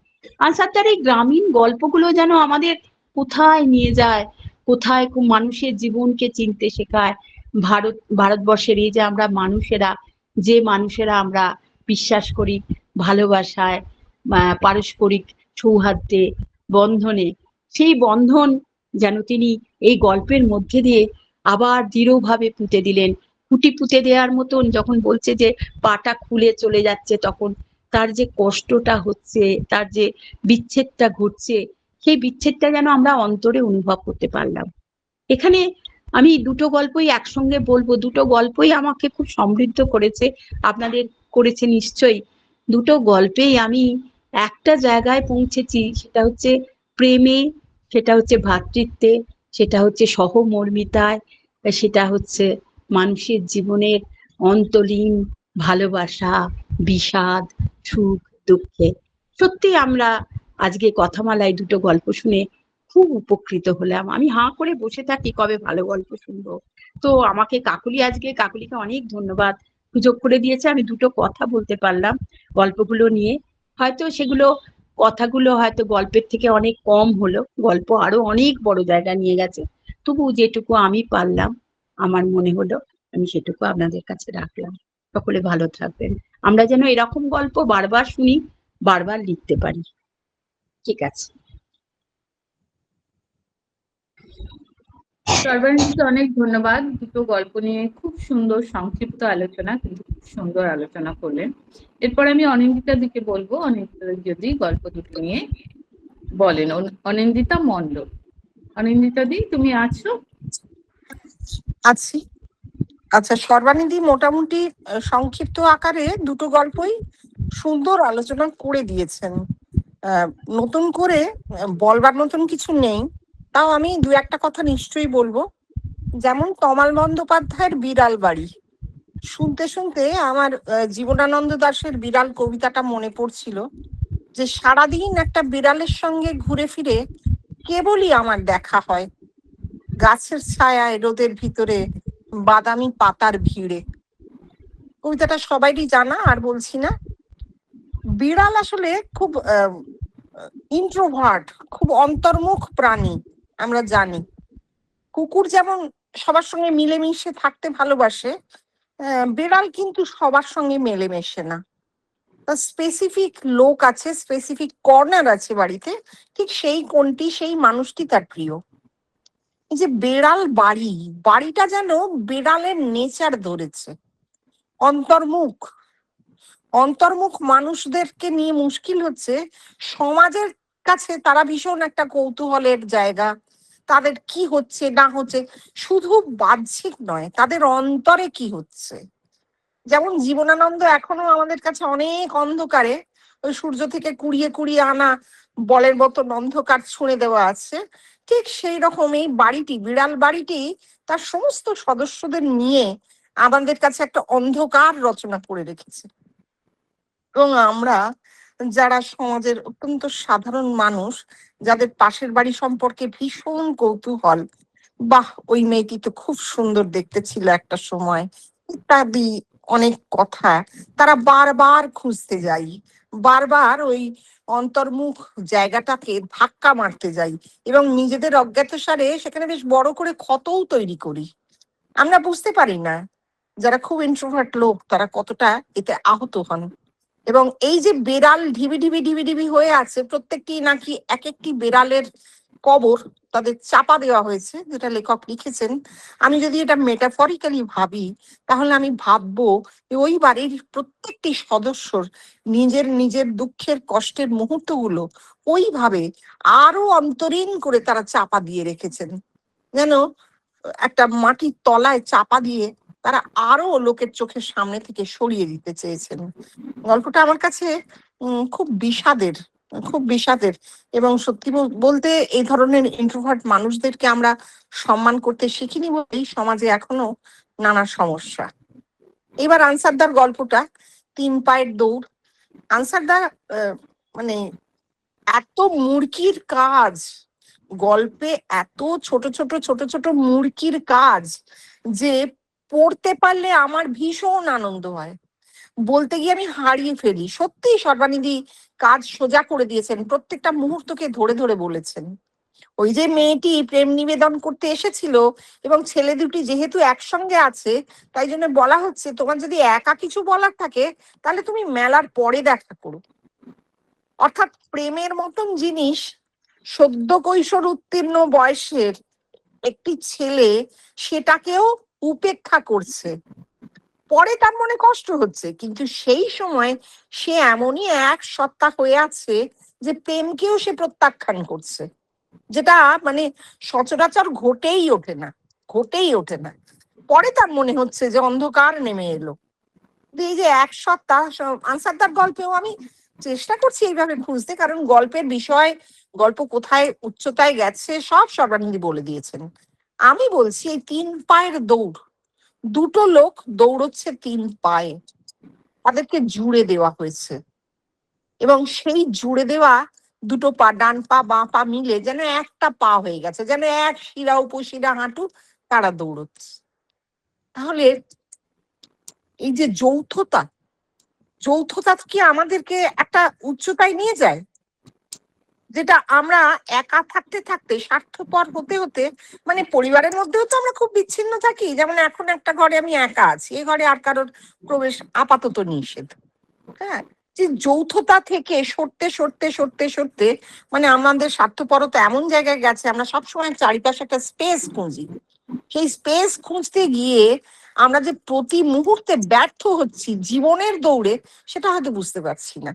আনসারদার এই গ্রামীণ গল্পগুলো যেন আমাদের কোথায় নিয়ে যায়, কোথায় মানুষের জীবনকে চিনতে শেখায়। ভারতবর্ষের এই যে আমরা মানুষেরা আমরা বিশ্বাস করি ভালোবাসায়, পারস্পরিক সৌহার্দ্যে, বন্ধনে, সেই বন্ধন যেন তিনি এই গল্পের মধ্যে দিয়ে আবার দৃঢ়ভাবে পুঁতে দিলেন। পুঁতে দেওয়ার মতন যখন বলছে যে পাটা খুলে চলে যাচ্ছে, তখন তার যে কষ্টটা হচ্ছে, তার যে বিচ্ছেদটা ঘটছে, সেই বিচ্ছেদটা যেন আমরা অন্তরে অনুভব করতে পারলাম। এখানে আমি দুটো গল্পই একসঙ্গে বলবো, দুটো গল্পই আমাকে খুব সমৃদ্ধ করেছে, আপনাদের করেছে নিশ্চয়ই। দুটো গল্পেই আমি একটা জায়গায় পৌঁছেছি, সেটা হচ্ছে প্রেমে, সেটা হচ্ছে ভ্রাতৃত্বে, সেটা হচ্ছে সহমর্মিতায়, সেটা হচ্ছে মানুষের জীবনের অন্তলীন ভালোবাসা, বিষাদ, সুখ, দুঃখে। সত্যি আমরা আজকে কথামালায় দুটো গল্প শুনে খুব উপকৃত হলাম। আমি হাঁ করে বসে থাকি কবে ভালো গল্প শুনবো। তো আমাকে কাকুলিকে অনেক ধন্যবাদ, সুযোগ করে দিয়েছে, আমি দুটো কথা বলতে পারলাম গল্পগুলো নিয়ে। হয়তো কথাগুলো হয়তো গল্পের থেকে অনেক কম হলো, গল্প আরো অনেক বড় জায়গা নিয়ে গেছে, তবু যেটুকু আমি পারলাম আমার মনে হলো আমি সেটুকু আপনাদের কাছে রাখলাম। সকলে ভালো থাকবেন, আমরা যেন এরকম গল্প বারবার শুনি, বারবার লিখতে পারি। ঠিক আছে। সর্বাণীকে অনেক ধন্যবাদ, দুটো গল্প নিয়ে খুব সুন্দর সংক্ষিপ্ত আলোচনা, কিন্তু খুব সুন্দর আলোচনা করলেন। এরপর আমি অনিন্দিতার দিকে বলবো, অনিন্দিতা যদি গল্প দুটো নিয়ে বলেন। অনিন্দিতা মণ্ডল। অনিন্দিতা দি, তুমি আছো? আছি। আচ্ছা, সর্বানিধি মোটামুটি সংক্ষিপ্ত আকারে দুটো গল্পই সুন্দর আলোচনা করে দিয়েছেন। নতুন করে বলবার মতন কিছু নেই, তাও আমি দু একটা কথা নিশ্চয়ই বলবো। যেমন তমাল বন্দ্যোপাধ্যায়ের বিড়াল বাড়ি শুনতে শুনতে আমার জীবনানন্দ দাশের বিড়াল কবিতাটা মনে পড়ছিল। যে সারাদিন একটা বিড়ালের সঙ্গে ঘুরে ফিরে কেবলই আমার দেখা হয় গাছের ছায়ায়, রোদের ভিতরে, বাদামি পাতার ভিড়ে। কবিতাটা সবাইরই জানা, আর বলছি না। বিড়াল আসলে খুব ইন্ট্রোভার্ট, খুব অন্তর্মুখ প্রাণী, আমরা জানি। কুকুর যেমন সবার সঙ্গে মিলেমিশে থাকতে ভালোবাসে, বিড়াল কিন্তু সবার সঙ্গে মেলেমেশে না। তার স্পেসিফিক লোক আছে, স্পেসিফিক কর্নার আছে বাড়িতে, ঠিক সেই কোনটি, সেই মানুষটি তার প্রিয়। এই যে বেড়াল বাড়িটা যেন বেড়ালের নেচার ধরেছে। অন্তর্মুখ অন্তর্মুখ মানুষদেরকে নিয়ে মুশকিল হচ্ছে, সমাজের কাছে তারা ভীষণ একটা কৌতূহলের জায়গা। তাদের কি হচ্ছে না হচ্ছে শুধু বাহ্যিক নয়, তাদের অন্তরে কি হচ্ছে। যেমন জীবনানন্দ এখনো আমাদের কাছে অনেক অন্ধকারে ওই সূর্য থেকে কুড়িয়ে কুড়িয়ে আনা বলের মতন অন্ধকার ছুঁড়ে দেওয়া আছে, ঠিক সেই রকম এই বাড়িটি, বিড়াল বাড়িটি তার সমস্ত সদস্যদের নিয়ে আমাদের কাছে একটা অন্ধকার রচনা করে রেখেছে। এবং আমরা যারা সমাজের অত্যন্ত সাধারণ মানুষ, যাদের পাশের বাড়ি সম্পর্কে ভীষণ কৌতূহল, বাহ ওই মেয়েটি তো খুব সুন্দর দেখতে ছিল একটা সময়, ইত্যাদি অনেক কথা, তারা বারবার খুঁজতে যাই, বারবার ওই অন্তর্মুখ জায়গাটাকে ধাক্কা মারতে যাই এবং নিজেদের অজ্ঞাতসারে সেখানে বেশ বড় করে ক্ষতও তৈরি করি। আমরা বুঝতে পারি না যারা খুব ইন্ট্রোভার্ট লোক তারা কতটা এতে আহত হন। এবং এই যে বেড়াল ঢিবি ঢিবি ঢিবি ঢিবি হয়ে আছে, প্রত্যেকটি নাকি এক একটি বেড়ালের কবর তাদের চাপা দেওয়া হয়েছে, যেটা লেখক লিখেছেন। আমি যদি এটা মেটাফরিক্যালি ভাবি, তাহলে আমি ভাববো যে ওই বাড়ির প্রত্যেকটি সদস্যর নিজের নিজের দুঃখের কষ্টের মুহূর্তগুলো ওইভাবে আরো অন্তরীণ করে তারা চাপা দিয়ে রেখেছেন, যেন একটা মাটির তলায় চাপা দিয়ে তারা আরো লোকের চোখের সামনে থেকে সরিয়ে দিতে চেয়েছেন। গল্পটা আমার কাছে খুব বিষাদের এবং সত্যি বলতে এই ধরনের ইন্ট্রোভার্ট মানুষদেরকে আমরা সম্মান করতে শিখিনি বলেই সমাজে এখনো নানা সমস্যা। এবার আনসারদার গল্পটা, 3 পায়ের দৌড়। আনসারদা মানে এত মুরকির কাজ, গল্পে এত ছোট ছোট ছোট ছোট মুরকির কাজ যে পড়তে পারলে আমার ভীষণ আনন্দ হয়, বলতে গিয়ে আমি হারিয়ে ফেলি। সত্যি সর্বানিধি কাজ সোজা করে দিয়েছেন, প্রত্যেকটা মুহূর্তকে ধরে ধরে বলেছেন। ওই যে মেয়েটি প্রেম নিবেদন করতে এসেছিল এবং ছেলে দুটি যেহেতু একসঙ্গে আছে, তাই জন্য বলা হচ্ছে তোমার যদি একা কিছু বলার থাকে তাহলে তুমি মেলার পরে দেখা করো। অর্থাৎ প্রেমের মতন জিনিস সদ্য কৈশোর উত্তীর্ণ বয়সের একটি ছেলে সেটাকেও উপেক্ষা করছে। পরে তার মনে কষ্ট হচ্ছে, কিন্তু সেই সময় সে এমনই এক সত্তা হয়ে আছে যে প্রেমকেও সে প্রত্যাখ্যান করছে, যেটা মানে সচরাচর ঘটেই ওঠে না। পরে তার মনে হচ্ছে যে অন্ধকার নেমে এলো। এই যে এক সত্তা, আনসারদার গল্পেও আমি চেষ্টা করছি এইভাবে খুঁজতে, কারণ গল্পের বিষয়, গল্প কোথায় উচ্চতায় গেছে সব সর্বানন্দী বলে দিয়েছেন। আমি বলছি এই 3 পায়ের দৌড়, দুটো লোক দৌড়চ্ছে 3 পায়ে, তাদেরকে জুড়ে দেওয়া হয়েছে এবং সেই জুড়ে দেওয়া দুটো পা, ডান পা বাঁ পা মিলে যেন একটা পা হয়ে গেছে, যেন এক শিরা উপশিরা হাঁটু তারা দৌড়চ্ছে। তাহলে এই যে যৌথতা কি আমাদেরকে একটা উচ্চতায় নিয়ে যায়, যেটা আমরা একা থাকতে থাকতে স্বার্থপর হতে হতে, মানে পরিবারের মধ্যেও তো আমরা খুব বিচ্ছিন্ন থাকি। যেমন এখন একটা ঘরে আমি একা আছি, এই ঘরে আর কারোর প্রবেশ আপাতত নিষেধ। হ্যাঁ, যে যৌথতা থেকে সরতে সরতে সরতে সরতে মানে আমাদের স্বার্থপরতা এমন জায়গায় গেছে, আমরা সবসময় চারিপাশে একটা স্পেস খুঁজি। সেই স্পেস খুঁজতে গিয়ে আমরা যে প্রতি মুহূর্তে ব্যর্থ হচ্ছি জীবনের দৌড়ে, সেটা হয়তো বুঝতে পারছি না।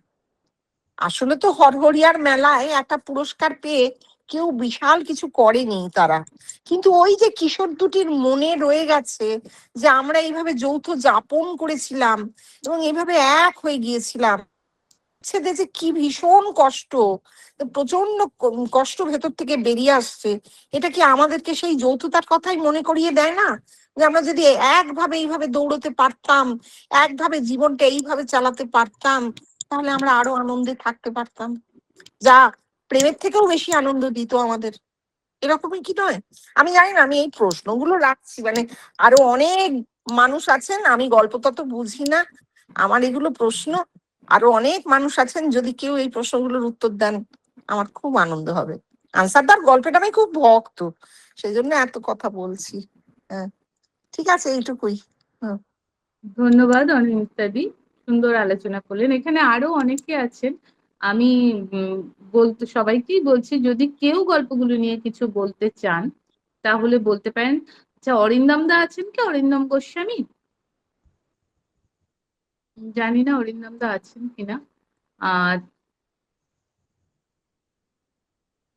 আসলে তো হরহরিয়ার মেলায় একটা পুরস্কার পেয়ে কেউ বিশাল কিছু করেনি তারা, কিন্তু ওই যে কিশোর দুটির মনে রয়ে গেছে যে আমরা এইভাবে যৌথ যাপন করেছিলাম এবং এইভাবে এক হয়ে গিয়েছিলাম, ছেলে যে কি ভীষণ কষ্ট, প্রচন্ড কষ্ট ভেতর থেকে বেরিয়ে আসছে। এটা কি আমাদেরকে সেই যৌথতার কথাই মনে করিয়ে দেয় না, যে আমরা যদি একভাবে এইভাবে দৌড়তে পারতাম, একভাবে জীবনটা এইভাবে চালাতে পারতাম, তাহলে আমরা আরো আনন্দে থাকতে পারতাম, যা প্রেমের থেকেও বেশি আনন্দ দিত আমাদের। এরকমই কি নয়? আমি জানি না, আমি এই প্রশ্নগুলো রাখছি, মানে আরো অনেক মানুষ আছেন, আমি গল্প তত বুঝি না, আমার এগুলো প্রশ্ন, আরো অনেক মানুষ আছেন, যদি কেউ এই প্রশ্নগুলোর উত্তর দেন আমার খুব আনন্দ হবে। আনসার দার গল্পটা আমি খুব ভক্ত, সেই জন্য এত কথা বলছি। হ্যাঁ, ঠিক আছে, এইটুকুই। ধন্যবাদ অনিন্দিতাদি, সুন্দর আলোচনা করলেন। এখানে আরো অনেকে আছেন, আমি বলতে সবাইকেই বলছি, যদি কেউ গল্পগুলো নিয়ে কিছু বলতে চান তাহলে বলতে পারেন। আচ্ছা, অরিন্দম দা আছেন কি? অরিন্দম গোস্বামী, জানি না অরিন্দম দা আছেন কিনা। আর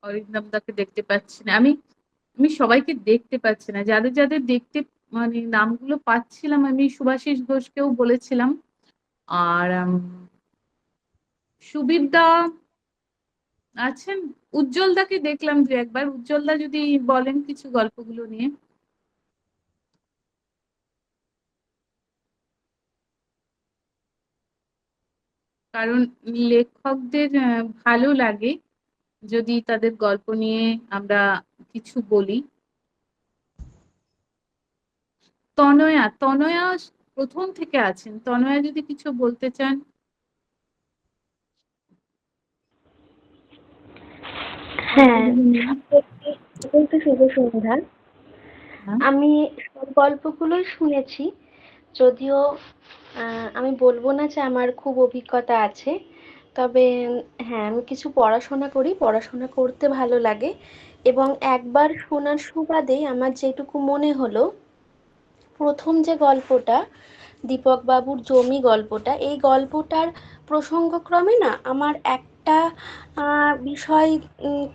অরিন্দম দাকে দেখতে পাচ্ছি না, আমি আমি সবাইকে দেখতে পাচ্ছি না, যাদের যাদের দেখতে মানে নামগুলো পাচ্ছিলাম, আমি সুভাষিস ঘোষকেও বলেছিলাম। আর সুবীর দা আছেন, উজ্জ্বল দাকে দেখলাম দু একবার। উজ্জ্বল দা যদি বলেন কিছু গল্পগুলো নিয়ে। কারণ লেখকদের ভালো লাগে যদি তাদের গল্প নিয়ে আমরা কিছু বলি। তনয়া, তনয়া প্রথম থেকে আছেন, তনয়া যদি কিছু বলতে চান। হ্যাঁ, গল্পগুলো নিয়ে। সকলকে শুভ সন্ধ্যা। হ্যাঁ। আমি সব গল্পগুলোই শুনেছি, যদিও আমি বলবো না যে আমার খুব অভিজ্ঞতা আছে, তবে হ্যাঁ, আমি কিছু পড়াশোনা করি, পড়াশোনা করতে ভালো লাগে, এবং একবার শোনার সুবাদেই আমার যেটুকু মনে হলো, প্রথম যে গল্পটা দীপক বাবুর জমি গল্পটা, এই গল্পটার প্রসঙ্গক্রমে না আমার একটা বিষয়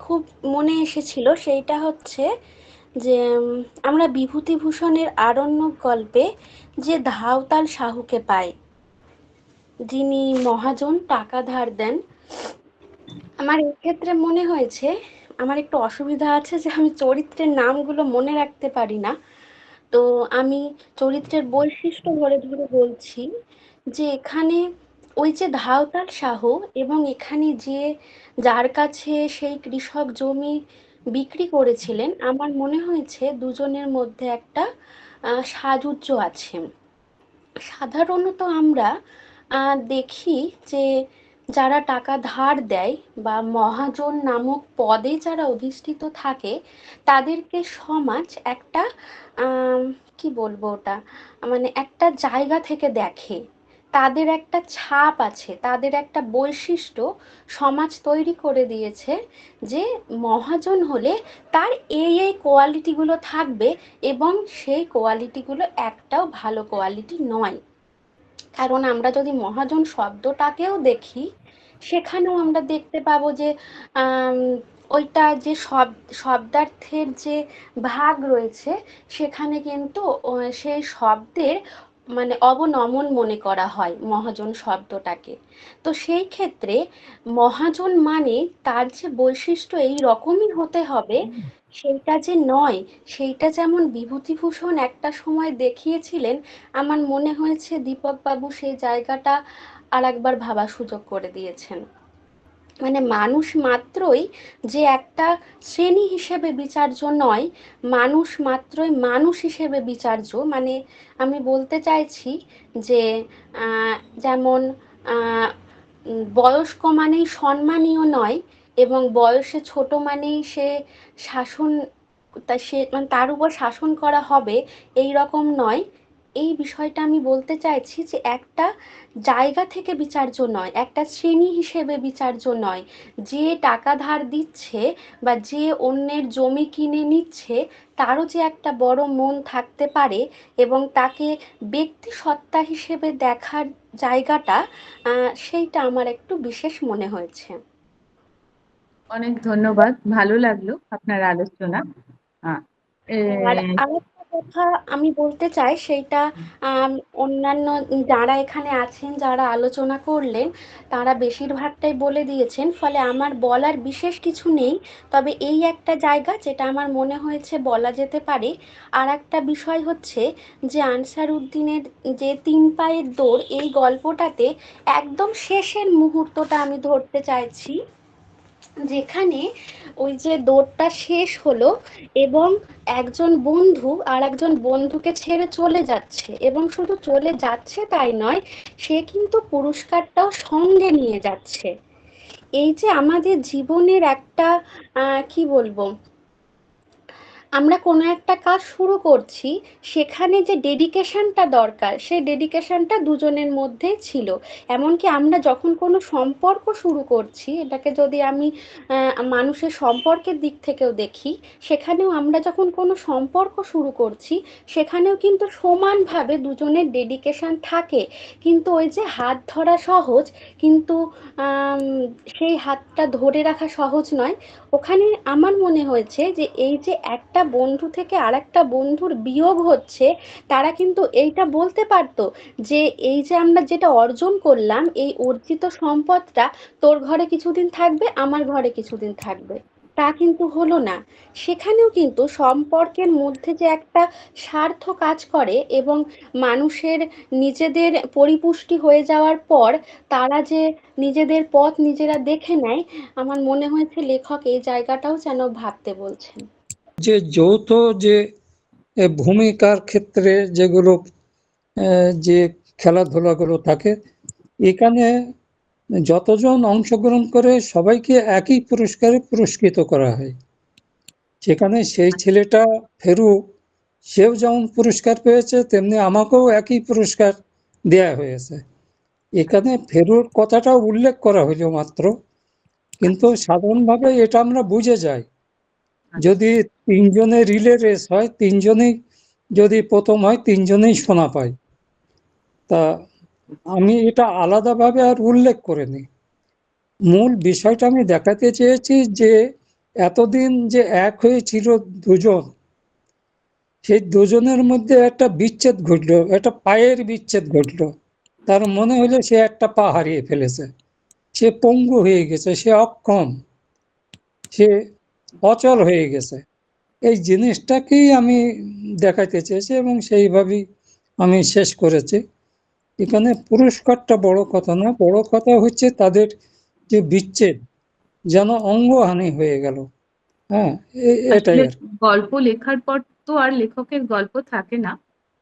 খুব মনে এসেছিল, সেইটা হচ্ছে যে আমরা বিভূতিভূষণের আরণ্যক গল্পে যে ধাওতাল সাহুকে পাই, যিনি মহাজন টাকা ধার দেন। আমার এই ক্ষেত্রে মনে হয়েছে, আমার একটু অসুবিধা আছে যে আমি চরিত্রের নামগুলো মনে রাখতে পারি না, তো আমি চরিত্রের বৈশিষ্ট্য ধরে ধরে বলছি, যে এখানে ওই যে ধাওতাল সাহু এবং এখানে যে যার কাছে সেই কৃষক জমি বিক্রি করেছিলেন, আমার মনে হয়েছে দুজনের মধ্যে একটা সাযুজ্য আছে। সাধারণত আমরা দেখি যে যারা টাকা ধার দেয় বা মহাজন নামক পদে যারা অধিষ্ঠিত থাকে, তাদেরকে সমাজ একটা কি বলবো ওটা, মানে একটা জায়গা থেকে দেখে, তাদের একটা ছাপ আছে, তাদের একটা বৈশিষ্ট্য সমাজ তৈরি করে দিয়েছে, যে মহাজন হলে তার এই কোয়ালিটিগুলো থাকবে, এবং সেই কোয়ালিটিগুলো একটাও ভালো কোয়ালিটি নয়। কারণ আমরা যদি মহাজন শব্দটাকেও দেখি, সেখানেও আমরা দেখতে পাবো যে আম, ওইটা যে শব্দার্থের যে ভাগ রয়েছে, সেখানে কিন্তু সেই শব্দের মানে অবনমন মনে করা হয় মহাজন শব্দটাকে। তো সেই ক্ষেত্রে মহাজন মানে তার যে বৈশিষ্ট্য এই রকমই হতে হবে, সেইটা যে নয়, সেইটা যেমন বিভূতিভূষণ একটা সময় দেখিয়েছিলেন, আমার মনে হয়েছে দীপক বাবু সেই জায়গাটা আর একবার ভাবার সুযোগ করে দিয়েছেন। মানে মানুষ মাত্রই যে একটা শ্রেণী হিসেবে বিচার্য নয়, মানুষ মাত্রই মানুষ হিসেবে বিচার্য। মানে আমি বলতে চাইছি যে আহ, যেমন আহ, বয়স্ক মানেই সম্মানীয় নয়, এবং বয়সে ছোট মানেই সে শাসন, তা সে মানে তার উপর শাসন করা হবে, এই রকম নয়। এই বিষয়টা আমি বলতে চাইছি যে একটা জায়গা থেকে বিচার্য নয়, একটা শ্রেণী হিসেবে বিচার্য নয়। যে টাকা ধার দিচ্ছে বা যে অন্যের জমি কিনে নিচ্ছে, তারও যে একটা বড় মন থাকতে পারে, এবং তাকে ব্যক্তি সত্তা হিসেবে দেখার জায়গাটা, সেইটা আমার একটু বিশেষ মনে হয়েছে। অনেক ধন্যবাদ, ভালো লাগলো আপনার আলোচনা। আহ, এ, আর আরেকটা কথা কথা আমি বলতে চাই সেইটা অন্যান্য যারা এখানে আছেন, যারা আলোচনা করলেন, তারা বেশিরভাগটাই বলে দিয়েছেন, ফলে আমার বলার বিশেষ কিছু নেই। তবে এই একটা জায়গা যেটা আমার মনে হয়েছে বলা যেতে পারে। আর একটা বিষয় হচ্ছে যে আনসার উদ্দিনের যে 3 পায়ের দৌড়, এই গল্পটাতে একদম শেষের মুহূর্তটা আমি ধরতে চাইছি, যেখানে ওই যে দৌড়টা শেষ হলো এবং একজন বন্ধু আর একজন বন্ধুকে ছেড়ে চলে যাচ্ছে, এবং শুধু চলে যাচ্ছে তাই নয়, সে কিন্তু পুরস্কারটাও সঙ্গে নিয়ে যাচ্ছে। এই যে আমাদের জীবনের একটা কি বলবো, আমরা কোনো একটা কাজ শুরু করছি, সেখানে যে ডেডিকেশনটা দরকার, সেই ডেডিকেশনটা দুজনের মধ্যেই ছিল। এমনকি আমরা যখন কোনো সম্পর্ক শুরু করছি, এটাকে যদি আমি মানুষের সম্পর্কের দিক থেকেও দেখি, সেখানেও আমরা যখন কোনো সম্পর্ক শুরু করছি, সেখানেও কিন্তু সমানভাবে দুজনের ডেডিকেশন থাকে। কিন্তু ওই যে হাত ধরা সহজ, কিন্তু আম, সেই হাতটা ধরে রাখা সহজ নয়। ওখানে আমার মনে হয়েছে যে এই যে একটা বন্ধু থেকে আরেকটা বন্ধুর বিয়োগ হচ্ছে, তারা কিন্তু এইটা বলতে পারতো যে এই যে আমরা যেটা অর্জন করলাম, এই অর্জিত সম্পদটা তোর ঘরে কিছুদিন থাকবে, আমার ঘরে কিছুদিন থাকবে। তা কিন্তু হলো না। সেখানেও কিন্তু সম্পর্কের মধ্যে যে একটা স্বার্থ কাজ করে, এবং মানুষের নিজেদের পরিপুষ্টি হয়ে যাওয়ার পর তারা যে নিজেদের পথ নিজেরা দেখে নেয়, আমার মনে হয়েছে লেখক এই জায়গাটাও যেন ভাবতে বলছেন। যে যৌথ যে ভূমিকার ক্ষেত্রে যেগুলো যে খেলাধুলাগুলো থাকে, এখানে যতজন অংশগ্রহণ করে সবাইকে একই পুরস্কারে পুরস্কৃত করা হয়। সেখানে সেই ছেলেটা ফেরু, সেও যেমন পুরস্কার পেয়েছে, তেমনি আমাকেও একই পুরস্কার দেয়া হয়েছে। এখানে ফেরুর কথাটাও উল্লেখ করা হইল মাত্র, কিন্তু সাধারণভাবে এটা আমরা বুঝে যাই। যদি 3 জনের রিলে রেস হয়, 3 জনেই যদি প্রথম হয়, 3 জনেই সোনা পায়। তা আমি এটা আলাদাভাবে আর উল্লেখ করিনি। মূল বিষয়টা আমি দেখাতে চেয়েছি যে এতদিন যে এক হয়েছিল দুজন, সেই দুজনের মধ্যে একটা বিচ্ছেদ ঘটলো, একটা পায়ের বিচ্ছেদ ঘটলো। তার মনে হলো সে একটা পা হারিয়ে ফেলেছে, সে পঙ্গু হয়ে গেছে, সে অক্ষম, সে অচল হয়ে গেছে। এই জিনিসটাকেই আমি দেখাতে চেয়েছি এবং সেইভাবেই আমি শেষ করেছি। এখানে পুরস্কারটা বড় কথা না, বড় কথা হচ্ছে তাদের যে বিচ্ছেদ, যেন অঙ্গহানি হয়ে গেল। হ্যাঁ, এটাই আসলে আর। গল্প লেখার পর তো আর লেখকের গল্প থাকে না,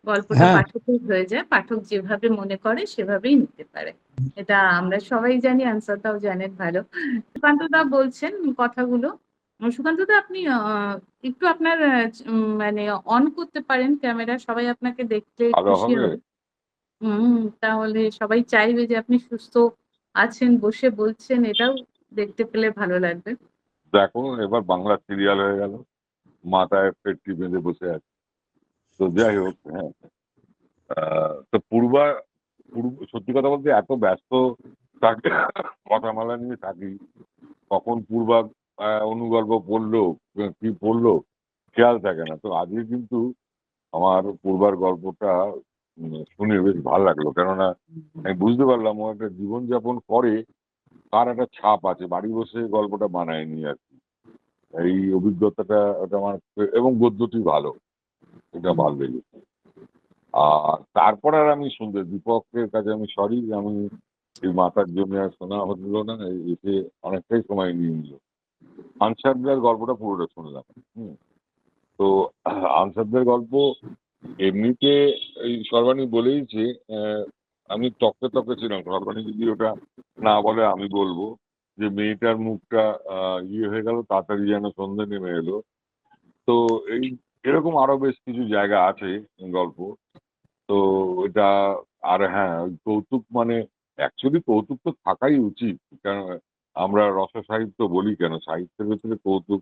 গল্পটা হ্যাঁ, পাঠকের হয়ে যায়, পাঠক যেভাবে মনে করে সেভাবেই নিতে পারে। এটা আমরা সবাই জানি, আনসারটাও জানেন ভালো। সুকান্ত দা বলছেন কথাগুলো। সুকান্ত দা, আপনি একটু আপনার মানে অন করতে পারেন ক্যামেরা, সবাই আপনাকে দেখলে ভালো খুশি হবে। হবে। তাহলে সবাই চাইবে যে আপনি সুস্থ আছেন, বসে বলছেন, এটাও দেখতে পেলে ভালো লাগবে। দেখো, এবার বাংলা সিরিয়াল হয়ে গেল, মাথায় পেটটি বেঁধে বসে আছে। তো যাই হোক, হ্যাঁ, তো সত্যি কথা বলতে এত ব্যস্ত থাকি, কথামালা নিয়ে থাকি, কখন পূর্বা অনুগল্প পড়লো, কি পড়লো খেয়াল থাকে না। তো আজকে কিন্তু আমার পূর্বার গল্পটা শুনে বেশ ভালো লাগলো, কেননা আমি বুঝতে পারলাম ও একটা জীবনযাপন করে, তার একটা ছাপ আছে, বাড়ি বসে গল্পটা বানায়নি আর কি। এই অভিজ্ঞতাটা ওটা আমার, এবং গদ্যটি ভালো, এটা ভালো লেগেছে। আর তারপর আর আমি শুনতে দীপকের কাছে আমি সরি, আমি এই মাথার জন্য আর শোনা হলো না, এসে অনেকটাই সময় নিয়ে নিল। আনসারদের গল্পটা পুরোটা শুনলাম। তো আনসারদের গল্প এমনিতে এই সর্বাণী বলেইছে, আমি তককে তককে ছিলাম, সর্বাণী যদি ওটা না বলে আমি বলবো, যে মেয়েটার মুখটা ইয়ে হয়ে গেল, তাড়াতাড়ি যেন সন্ধে নেমে এলো। তো এই এরকম আরো বেশ কিছু জায়গা আছে গল্প। তো এটা, আর হ্যাঁ, ওই কৌতুক মানে অ্যাকচুয়ালি কৌতুক তো থাকাই উচিত, কারণ আমরা রস সাহিত্য বলি কেন, সাহিত্যের ভেতরে কৌতুক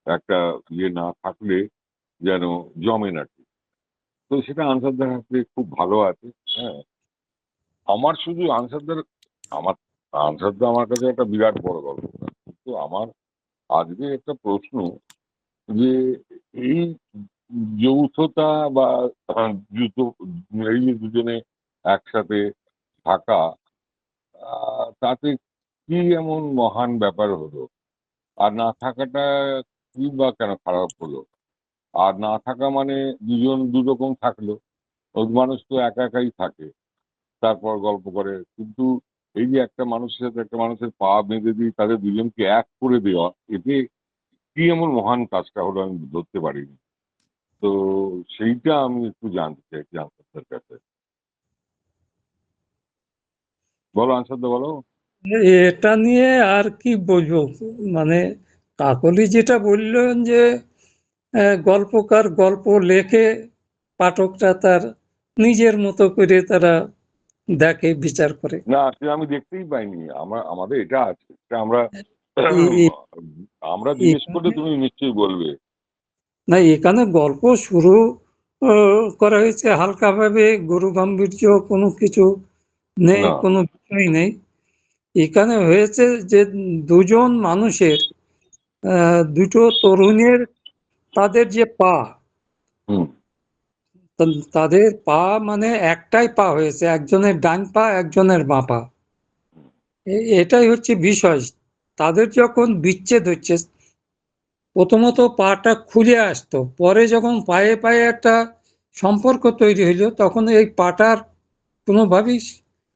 একটা ইয়ে না থাকলে যেন জমে না ঠিক। তো সেটা আনসারদের হাতে খুব ভালো আছে। হ্যাঁ, আমার শুধু আমার আনসারদা আমার কাছে একটা বিরাট বড় গল্প। কিন্তু আমার আজকে একটা প্রশ্ন, যে এই যৌথতা বা জুতো এই যে দুজনে একসাথে থাকা, তাতে কি এমন মহান ব্যাপার হলো? আর না থাকাটা কি বা কেন খারাপ হলো? আর না থাকা মানে দুজন দুরকম থাকলো, ওই মানুষ তো একা একাই থাকে, তারপর গল্প করে। কিন্তু এই যে একটা মানুষের সাথে একটা মানুষের পা বেঁধে দিয়ে তাদের দুজনকে এক করে দেওয়া, এতে কি এমন মহান কাজটা হলো আমি ধরতে পারিনি। তো সেইটা আমি একটু জানতে চাইছি আনসারদার কাছে। বলো আনসারদা, বলো। এটা নিয়ে আর কি বলবো, মানে কাকলি যেটা বললেন যে গল্পকার গল্প লেখে, পাঠকরা তার নিজের মতো করে তারা দেখে, বিচার করে। না, সে আমি দেখতেই পাইনি। আমাদের এটা আছে, এটা আমরা এ- এ- আমরা জিজ্ঞেস করলে এখানে তুমি নিশ্চয়ই বলবে। না, এখানে গল্প শুরু করা হয়েছে হালকাভাবে, গুরু গাম্ভীর্য কোনো কিছু নেই, না। কোনো বিষয় নেই। এখানে হয়েছে যে দুজন মানুষের, দুটো তরুণের, তাদের যে পা, হুম। তাদের পা মানে একটাই পা হয়েছে, একজনের ডান পা, একজনের বাঁ পা। এটাই হচ্ছে বিষয়। তাদের যখন বিচ্ছেদ হচ্ছে, প্রথমত পাটা খুলে আসতো, পরে যখন পায়ে পায়ে একটা সম্পর্ক তৈরি হইলো, তখন এই পাটার কোনোভাবেই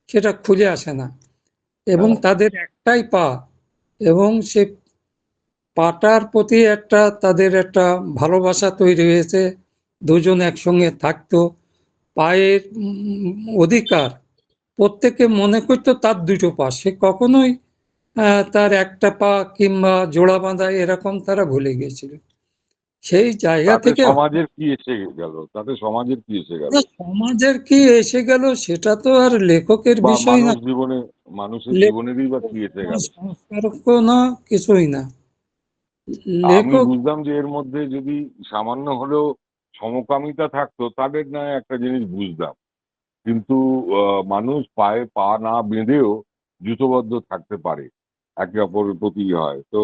সেটা খুলে আসে না, এবং হ্যাঁ। তাদের একটাই পা, এবং সে পাটার প্রতি একটা তাদের একটা ভালোবাসা তৈরি হয়েছে, দুজন একসঙ্গে থাকতো। পায়ের অধিকার, প্রত্যেকে মনে করতো তার দুটো পা, সে কখনোই তার একটা পা কিংবা জোড়া বাঁধা এরকম তারা ভুলে গিয়েছিল। সেই জায়গা তাতে থেকে সমাজের কি এসে গেল? তাতে সমাজের কি এসে গেল? সমাজের কি এসে গেল সেটা তো আর লেখকের বা বিষয় না, মানুষের জীবনেরই বা কি এসে গেল? সংস্কারক না, কিছুই না। আমি লেখক বুঝলাম যে এর মধ্যে যদি সামান্য হলেও সমকামিতা থাকতো, তাদের না একটা জিনিস বুঝতাম। কিন্তু মানুষ পায়ে পা না বেঁধেও জুতোবদ্ধ থাকতে পারে, একে অপরের প্রতি হয়। তো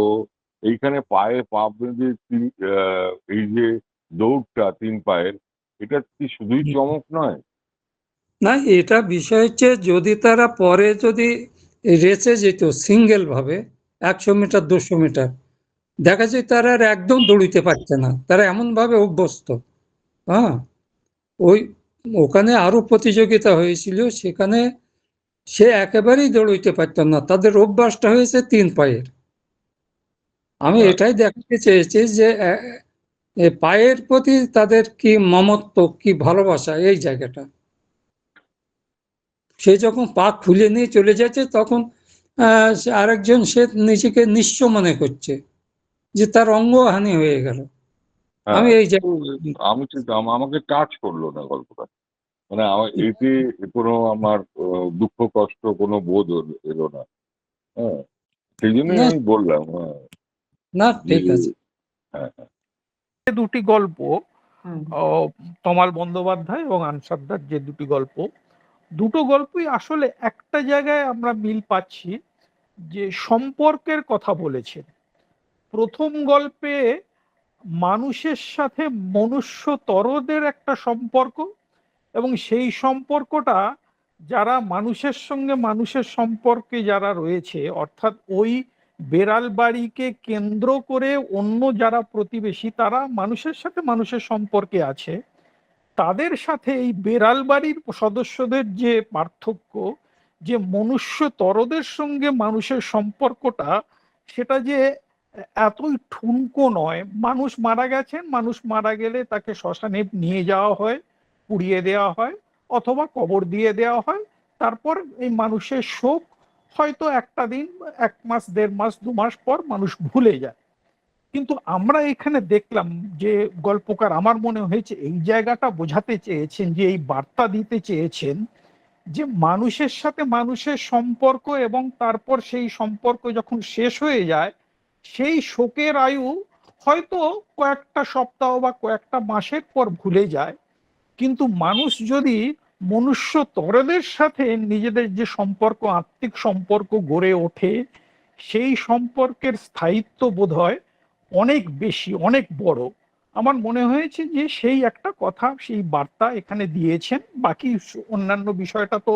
এইখানে পায়ে পা বেঁধে এই যে দৌড়টা ৩ পায়ের, এটা কি শুধুই চমক নয়? না, এটা বিষয় হচ্ছে যদি তারা পরে যদি রেসে যেত সিঙ্গেল ভাবে 100 মিটার 200 মিটার, দেখা যায় তারা আর একদম দৌড়িতে পারছে না, তারা এমন ভাবে অভ্যস্ত। হ্যাঁ, ওই ওখানে আরো প্রতিযোগিতা হয়েছিল, সেখানে সে একেবারেই দৌড়ইতে পারত না, তাদের অভ্যাসটা হয়েছে 3 পায়ের। আমি এটাই দেখাতে চেয়েছি যে পায়ের প্রতি তাদের কি মমত্ব, কি ভালোবাসা, এই জায়গাটা। সে যখন পা খুলে নিয়ে চলে যাচ্ছে, তখন আরেকজন সে নিজেকে নিঃস্ব মনে করছে, যে তার অঙ্গহানি হয়ে গেল। আমি হ্যাঁ, এই তো আমি ঠিক আমাকে টাচ করলো না গল্পটা। মানে আমার এতে কোনো আমার দুঃখ কষ্ট কোনো বোধ এলো না। হ্যাঁ, সেই জন্যই না, আমি বললাম। হ্যাঁ, না, যে ঠিক আছে। হ্যাঁ, হ্যাঁ। দুটি গল্প, তমাল বন্দ্যোপাধ্যায় এবং আনসারদার যে দুটি গল্প, দুটো গল্পই আসলে একটা জায়গায় আমরা মিল পাচ্ছি, যে সম্পর্কের কথা বলেছেন। প্রথম গল্পে মানুষের সাথে মনুষ্যতরদের একটা সম্পর্ক, এবং সেই সম্পর্কটা যারা মানুষের সঙ্গে মানুষের সম্পর্কে যারা রয়েছে, অর্থাৎ ওই বেড়াল বাড়িকে কেন্দ্র করে অন্য যারা প্রতিবেশী, তারা মানুষের সাথে মানুষের সম্পর্কে আছে, তাদের সাথে এই বেড়াল বাড়ির সদস্যদের যে পার্থক্য, যে মনুষ্যতরদের সঙ্গে মানুষের সম্পর্কটা, সেটা যে এতই ঠুনকো নয়। মানুষ মারা গেছেন, মানুষ মারা গেলে তাকে শ্মশানে নিয়ে যাওয়া হয়, পুড়িয়ে দেওয়া হয়, অথবা কবর দিয়ে দেওয়া হয়। তারপর এই মানুষের শোক হয়তো একটা দিন, 1 মাস 1.5 মাস 2 মাস পর মানুষ ভুলে যায়। কিন্তু আমরা এখানে দেখলাম যে গল্পকার, আমার মনে হয়েছে এই জায়গাটা বোঝাতে চেয়েছেন, যে এই বার্তা দিতে চেয়েছেন, যে মানুষের সাথে মানুষের সম্পর্ক, এবং তারপর সেই সম্পর্ক যখন শেষ হয়ে যায়, সেই শোকের আয়ু হয়তো কয়েকটা সপ্তাহ বা কয়েকটা মাসের পর ভুলে যায়। কিন্তু মানুষ যদি মনুষ্যতরদের সাথে নিজেদের যে সম্পর্ক, আত্মিক সম্পর্ক গড়ে ওঠে, সেই সম্পর্কের স্থায়িত্ব বোধ হয় অনেক বেশি, অনেক বড়। আমার মনে হয়েছে যে সেই একটা কথা, সেই বার্তা এখানে দিয়েছেন। বাকি অন্যান্য বিষয়টা তো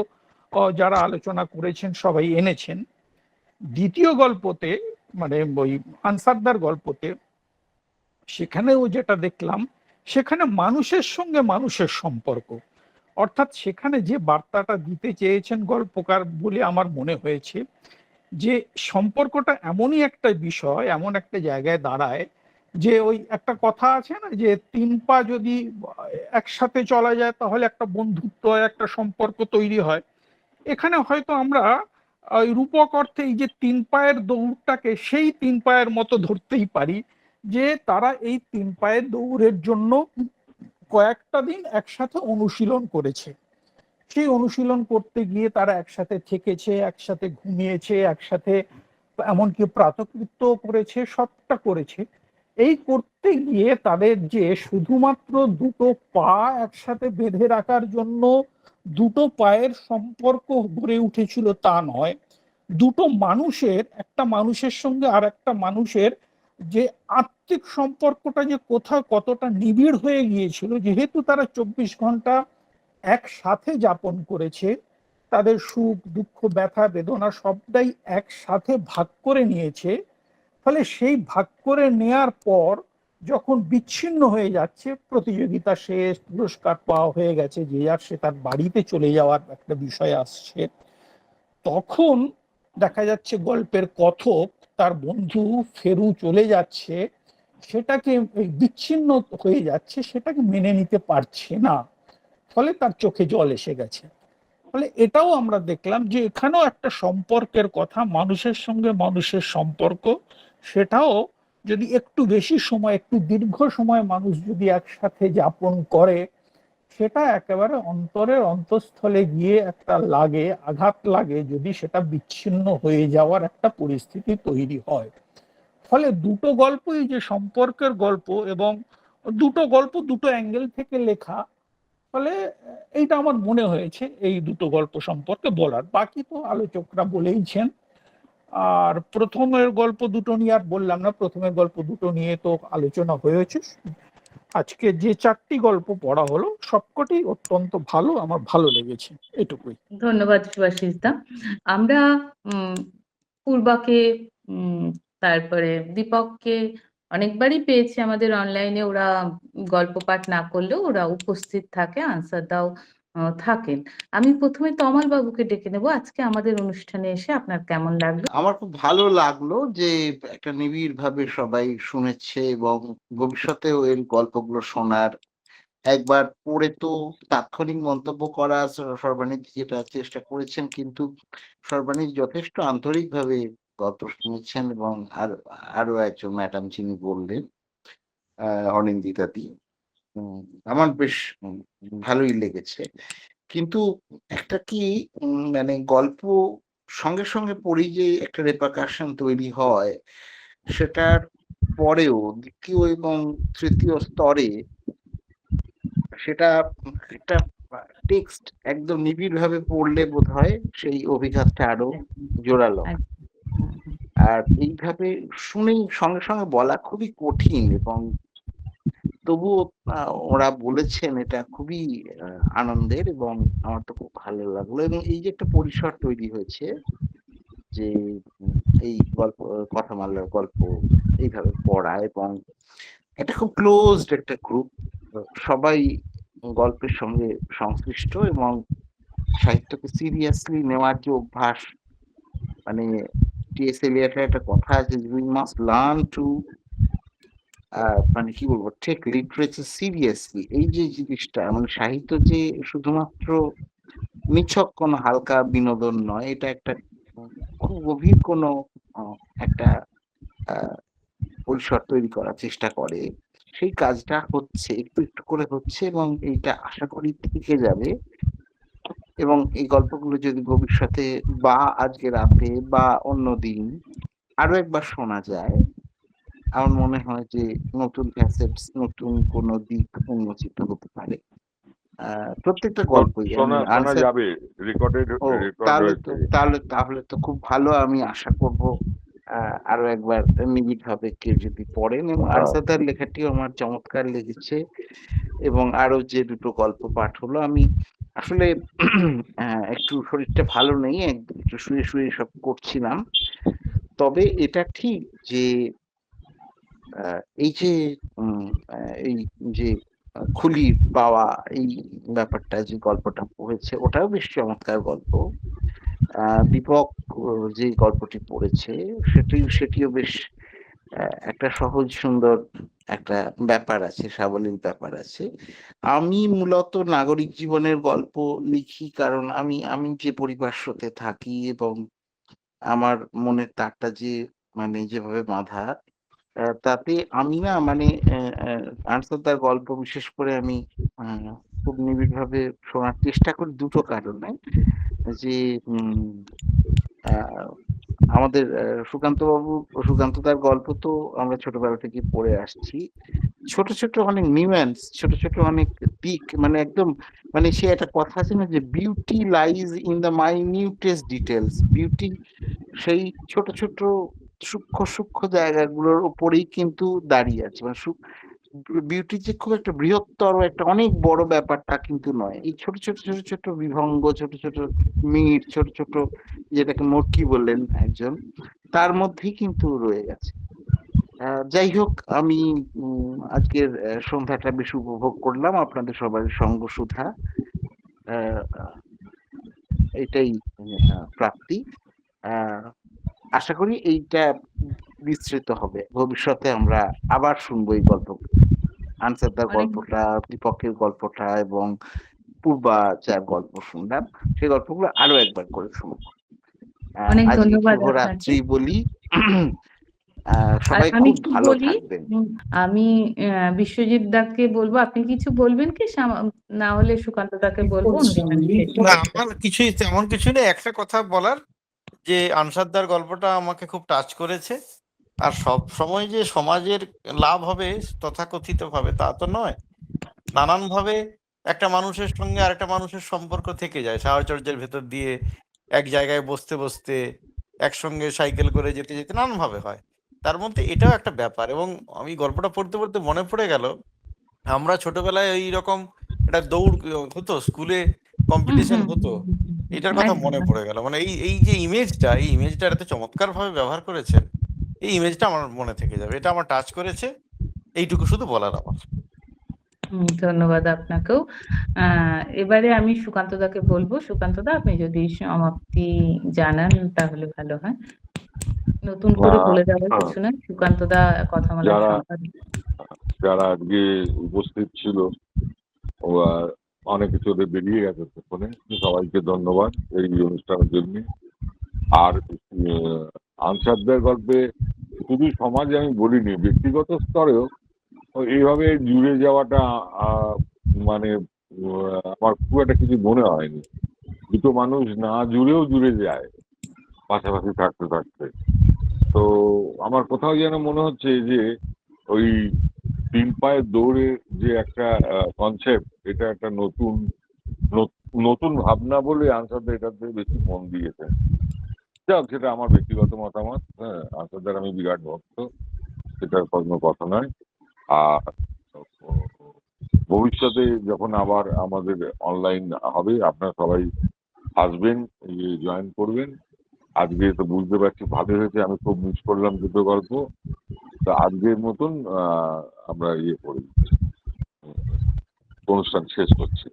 যারা আলোচনা করেছেন সবাই এনেছেন। দ্বিতীয় গল্পতে, মানে ওই আনসারদার গল্পতে, সেখানেও যেটা দেখলাম, সেখানে মানুষের সঙ্গে মানুষের সম্পর্ক, অর্থাৎ সেখানে যে বার্তাটা দিতে চেয়েছেন গল্পকার বলে আমার মনে হয়েছে, যে সম্পর্কটা এমনই একটা বিষয়, এমন একটা জায়গায় দাঁড়ায় যে ওই একটা কথা আছে না, যে 3 পা যদি একসাথে চলা যায় তাহলে একটা বন্ধুত্ব হয়, একটা সম্পর্ক তৈরি হয়। এখানে হয়তো আমরা ওই রূপক অর্থে এই যে 3 পায়ের দৌড়টাকে সেই 3 পায়ের মতো ধরতেই পারি, যে তারা এই 3 পায়ের দৌড়ের জন্য কয়েকটা দিন একসাথে অনুশীলন করেছে। সেই অনুশীলন করতে গিয়ে তারা একসাথে থেকেছে, একসাথে ঘুমিয়েছে, একসাথে এমনকি প্রাতকৃত্য করেছে, সবটা করেছে। এই করতে গিয়ে তাদের যে শুধুমাত্র দুটো পা একসাথে বেঁধে রাখার জন্য দুটো পায়ের সম্পর্ক গড়ে উঠেছিল তা নয়, দুটো মানুষের, একটা মানুষের সঙ্গে আর একটা মানুষের যে আত্মিক সম্পর্কটা যে কোথাও কতটা নিবিড় হয়ে গিয়েছিল, যেহেতু তারা 24 ঘন্টা একসাথে যাপন করেছে, তাদের সুখ দুঃখ ব্যথা বেদনা সবটাই একসাথে ভাগ করে নিয়েছে। ফলে সেই ভাগ করে নেয়ার পর যখন বিচ্ছিন্ন হয়ে যাচ্ছে, প্রতিযোগিতা শেষ, পুরস্কার পাওয়া হয়ে গেছে, যে আর সে তার বাড়িতে চলে যাওয়ার একটা বিষয় আসছে, তখন দেখা যাচ্ছে গল্পের কথক, তার বন্ধু ফেরু চলে যাচ্ছে, সেটাকে বিচ্ছিন্ন হয়ে যাচ্ছে, সেটাকে মেনে নিতে পারছে না, ফলে তার চোখে জল এসে গেছে। ফলে এটাও আমরা দেখলাম যে এখানেও একটা সম্পর্কের কথা, মানুষের সঙ্গে মানুষের সম্পর্ক, সেটাও যদি একটু বেশি সময়, একটু দীর্ঘ সময় মানুষ যদি একসাথে যাপন করে, সেটা একেবারে অন্তরের অন্তঃস্থলে গিয়ে একটা লাগে, আঘাত লাগে যদি সেটা বিচ্ছিন্ন হয়ে যাওয়ার একটা পরিস্থিতি তৈরি হয়। ফলে দুটো গল্পই যে সম্পর্কের গল্প, এবং দুটো গল্প দুটো অ্যাঙ্গেল থেকে লেখা, ফলে এইটা আমার মনে হয়েছে এই দুটো গল্প সম্পর্কে বলার। বাকি তো আলোচকরা বলেইছেন। আর প্রথমের গল্প দুটো নিয়ে আর বললাম না, প্রথমের গল্প দুটো নিয়ে তো আলোচনা হয়েছে। আজকে যে 4টি গল্প পড়া হলো সবকটি অত্যন্ত ভালো, আমার ভালো লেগেছে, এটুকুই। ধন্যবাদ সুভাষিস দা। আমরা পূর্বাকে, তারপরে দীপককে অনেকবারই পেয়েছি আমাদের অনলাইনে। ওরা গল্প পাঠ না করলেও ওরা উপস্থিত থাকে, আনসার দাও থাকেন। আমি প্রথমে তমাল বাবুকে ডেকে নেব। আজকে আমাদের অনুষ্ঠানে এসে আপনার কেমন লাগলো? আমার খুব ভালো লাগলো যে একটা নিবিড় ভাবে সবাই শুনেছে, এবং ভবিষ্যতেও এর গল্পগুলো শোনার, একবার পড়ে তো তাৎক্ষণিক মন্তব্য করা সর্বাণীর যেটা চেষ্টা করেছেন, কিন্তু সর্বাণী যথেষ্ট আন্তরিকভাবে গল্প শুনেছেন, এবং আরো একজন ম্যাডাম যিনি বললেন, অনিন্দিতা দি, আমার বেশ ভালোই লেগেছে। কিন্তু একটা কি মানে গল্প সঙ্গে সঙ্গে পড়ি যে একটা রেপারকাশন তৈরি হয়, সেটার পরেও দ্বিতীয় এবং তৃতীয় স্তরে সেটা একটা টেক্সট একদম নিবিড় ভাবে পড়লে বোধ হয় সেই অভিঘাতটা আরো জোরালো। আর এইভাবে শুনেই সঙ্গে সঙ্গে বলা খুবই কঠিন, এবং তবুও ওরা বলেছেন এটা খুবই আনন্দের, এবং আমার তো খুব ভালো লাগলো। এবং এই যে একটা পরিসর তৈরি হয়েছে, যে এই গল্প, কথামালার গল্প এইভাবে পড়া, এবং এটা খুব ক্লোজড একটা গ্রুপ, সবাই গল্পের সঙ্গে সংশ্লিষ্ট, এবং সাহিত্যকে সিরিয়াসলি নেওয়ার যে অভ্যাস, মানে টি.এস. এলিয়টের একটা কথা আছে, উই মাস্ট লার্ন টু, মানে কি বলবো, টেক লিটারেচার সিরিয়াসলি। এই যে জিনিসটা, মানে সাহিত্য যে শুধুমাত্র নিছক কোনো হালকা বিনোদন নয়, এটা একটা খুব গভীর কোনো একটা পরিসর তৈরি করার চেষ্টা করে। সেই কাজটা হচ্ছে, একটু একটু করে হচ্ছে, এবং এইটা আশা করি থেকে যাবে। এবং এই গল্পগুলো যদি ভবিষ্যতে বা আজকে রাতে বা অন্যদিন আরো একবার শোনা যায়, আমার মনে হয় যে নতুন ফ্যাসেটস, নতুন কোনো দিক উন্মোচিত হতে পারে প্রত্যেকটা গল্পই। শোনা আনসার যাবে, রেকর্ড তাহলে তো হয়েছে। তাহলে তো খুব ভালো। আমি আশা করব আরো একবার নিবিড়ভাবে কেউ যদি পড়েন, এবং আনসারদার লেখাটিও আমার চমৎকার লেগেছে। এবং আরো যে দুটো গল্প পাঠ হলো, আমি আসলে একটু শরীরটা ভালো নেই, একটু শুয়ে শুয়ে সব করছিলাম। তবে এটা ঠিক যে এই যে এই যে খুলি পাওয়া, এই ব্যাপারটা, যে গল্পটা পড়েছে ওটাও বেশ চমৎকার গল্প। দীপক যে গল্পটি পড়েছে সেটিও বেশ একটা সহজ সুন্দর একটা ব্যাপার আছে, সাবলীল ব্যাপার আছে। আমি মূলত নাগরিক জীবনের গল্প লিখি, কারণ আমি যে পরিপার্শ্বতে থাকি এবং আমার মনের তারটা যে মানে যেভাবে বাঁধা, তাতে আমি না মানে আনসারদার গল্প বিশেষ করে আমি আ খুব নিবিড়ভাবে শোনার চেষ্টা করি দুটো কারণে। যে আ আমাদের সুকান্তদার গল্প তো আমরা ছোটবেলা থেকেই পড়ে আসছি। ছোট, ছোট অনেক নিউয়ান্স, ছোট, ছোট অনেক দিক, মানে একদম, মানে সে একটা কথা আছে না যে beauty lies in the minutest details. Beauty সেই ছোট, ছোট সূক্ষ্ম, সূক্ষ্ম জায়গাগুলোর উপরেই কিন্তু দাঁড়িয়ে আছে। মানে বিউটি যে খুব একটা বৃহত্তর, একটা অনেক বড় ব্যাপার তা কিন্তু নয়। এই ছোট, ছোট, ছোট, ছোট বিভঙ্গ, ছোট, ছোট মিট, ছোট, ছোট, যেটাকে মটকি বললেন একজন, তার মধ্যেই কিন্তু রয়ে গেছে। যাই হোক, আমি আজকের সন্ধ্যাটা বেশ উপভোগ করলাম আপনাদের সবার সঙ্গ সুধা। আ আ এটাই প্রাপ্তি। আ আশা করি এইটা বিস্তৃত হবে। ভবিষ্যতে আমরা আবার শুনবো এই গল্প। আনসারদার অনেক গল্পটা, দীপকের গল্পটা এবং পূর্বা যার গল্প শুনলাম, সেই গল্পগুলো আরো একবার করে শুনবো। অনেক আজকে ধন্যবাদ আপনাকে। শুভরাত্রি বলি। আর সবাই আমি খুব কি ভালো বলি, থাকবেন। আমি বিশ্বজিৎ দাকে বলবো, আপনি কিছু বলবেন কি? না হলে সুকান্ত দাকে বলবো অনুষ্ঠান শেষ না, করতে। আমার কিছুই তেমন কিছু নেই। একটা কথা বলার, যে আনসারদার গল্পটা আমাকে খুব টাচ করেছে। আর সব সময় যে সমাজের লাভ হবে তথাকথিত ভাবে তা তো নয়। নানান ভাবে একটা মানুষের সঙ্গে আরেকটা মানুষের সম্পর্ক থেকে যায় সাহচর্যের ভেতর দিয়ে, এক জায়গায় বসতে বসতে, একসঙ্গে সাইকেল করে যেতে যেতে নানান ভাবে হয়। তার মধ্যে এটাও একটা ব্যাপার। এবং আমি গল্পটা পড়তে পড়তে মনে পড়ে গেল, আমরা ছোটবেলায় এই রকম একটা দৌড় হতো, স্কুলে হুম কম্পিটিশন হুম হতো। হুম, হুম, হুম, এটার কথা একদম মনে পড়ে গেল। মানে এই এই যে ইমেজটা, এই ইমেজটা এত চমৎকার ভাবে ব্যবহার করেছেন, এই ইমেজটা আমার মনে থেকে যাবে। এটা আমার টাচ করেছে। এইটুকু শুধু বলার আমার। ধন্যবাদ আপনাকেও। এবারে আমি সুকান্ত দাকে বলবো। সুকান্ত দা, আপনি যদি সমাপ্তি জানান তাহলে ভালো হয়। নতুন করে বলে দেওয়ার কিছু নয়, সুকান্ত দা কথামালার যারা সম্পাদক। যারা আজকে উপস্থিত ছিল, ওরা অনেক কিছু ওদের বেরিয়ে গেছে ফোনে, সবাইকে ধন্যবাদ এই অনুষ্ঠানের জন্য। আর আনসারদের গল্পে শুধু সমাজে আমি বলিনি, ব্যক্তিগত স্তরেও এইভাবে জুড়ে যাওয়াটা মানে আমার খুব একটা কিছু মনে হয়নি। দুটো মানুষ না জুড়েও জুড়ে যায় পাশাপাশি থাকতে থাকতে। তো আমার কোথাও যেন মনে হচ্ছে যে ওই ৩ পায়ের দৌড়ের যে একটা কনসেপ্ট, এটা একটা নতুন ভাবনা বলে আনসারদের এটাতে বেশি মন দিয়েছে। যাক, সেটা আমার ব্যক্তিগত মতামত। হ্যাঁ, আনসারদের আমি বিরাট ভক্ত, সেটার কোনো কথা নয়। আর ভবিষ্যতে যখন আবার আমাদের অনলাইন হবে, আপনারা সবাই আসবেন, জয়েন করবেন। আজকে তো বুঝতে পারছি ভালো হয়েছে, আমি খুব মিস করলাম দুটো গল্প। তো আজকের মতন আমরা করি, অনুষ্ঠান শেষ করছি।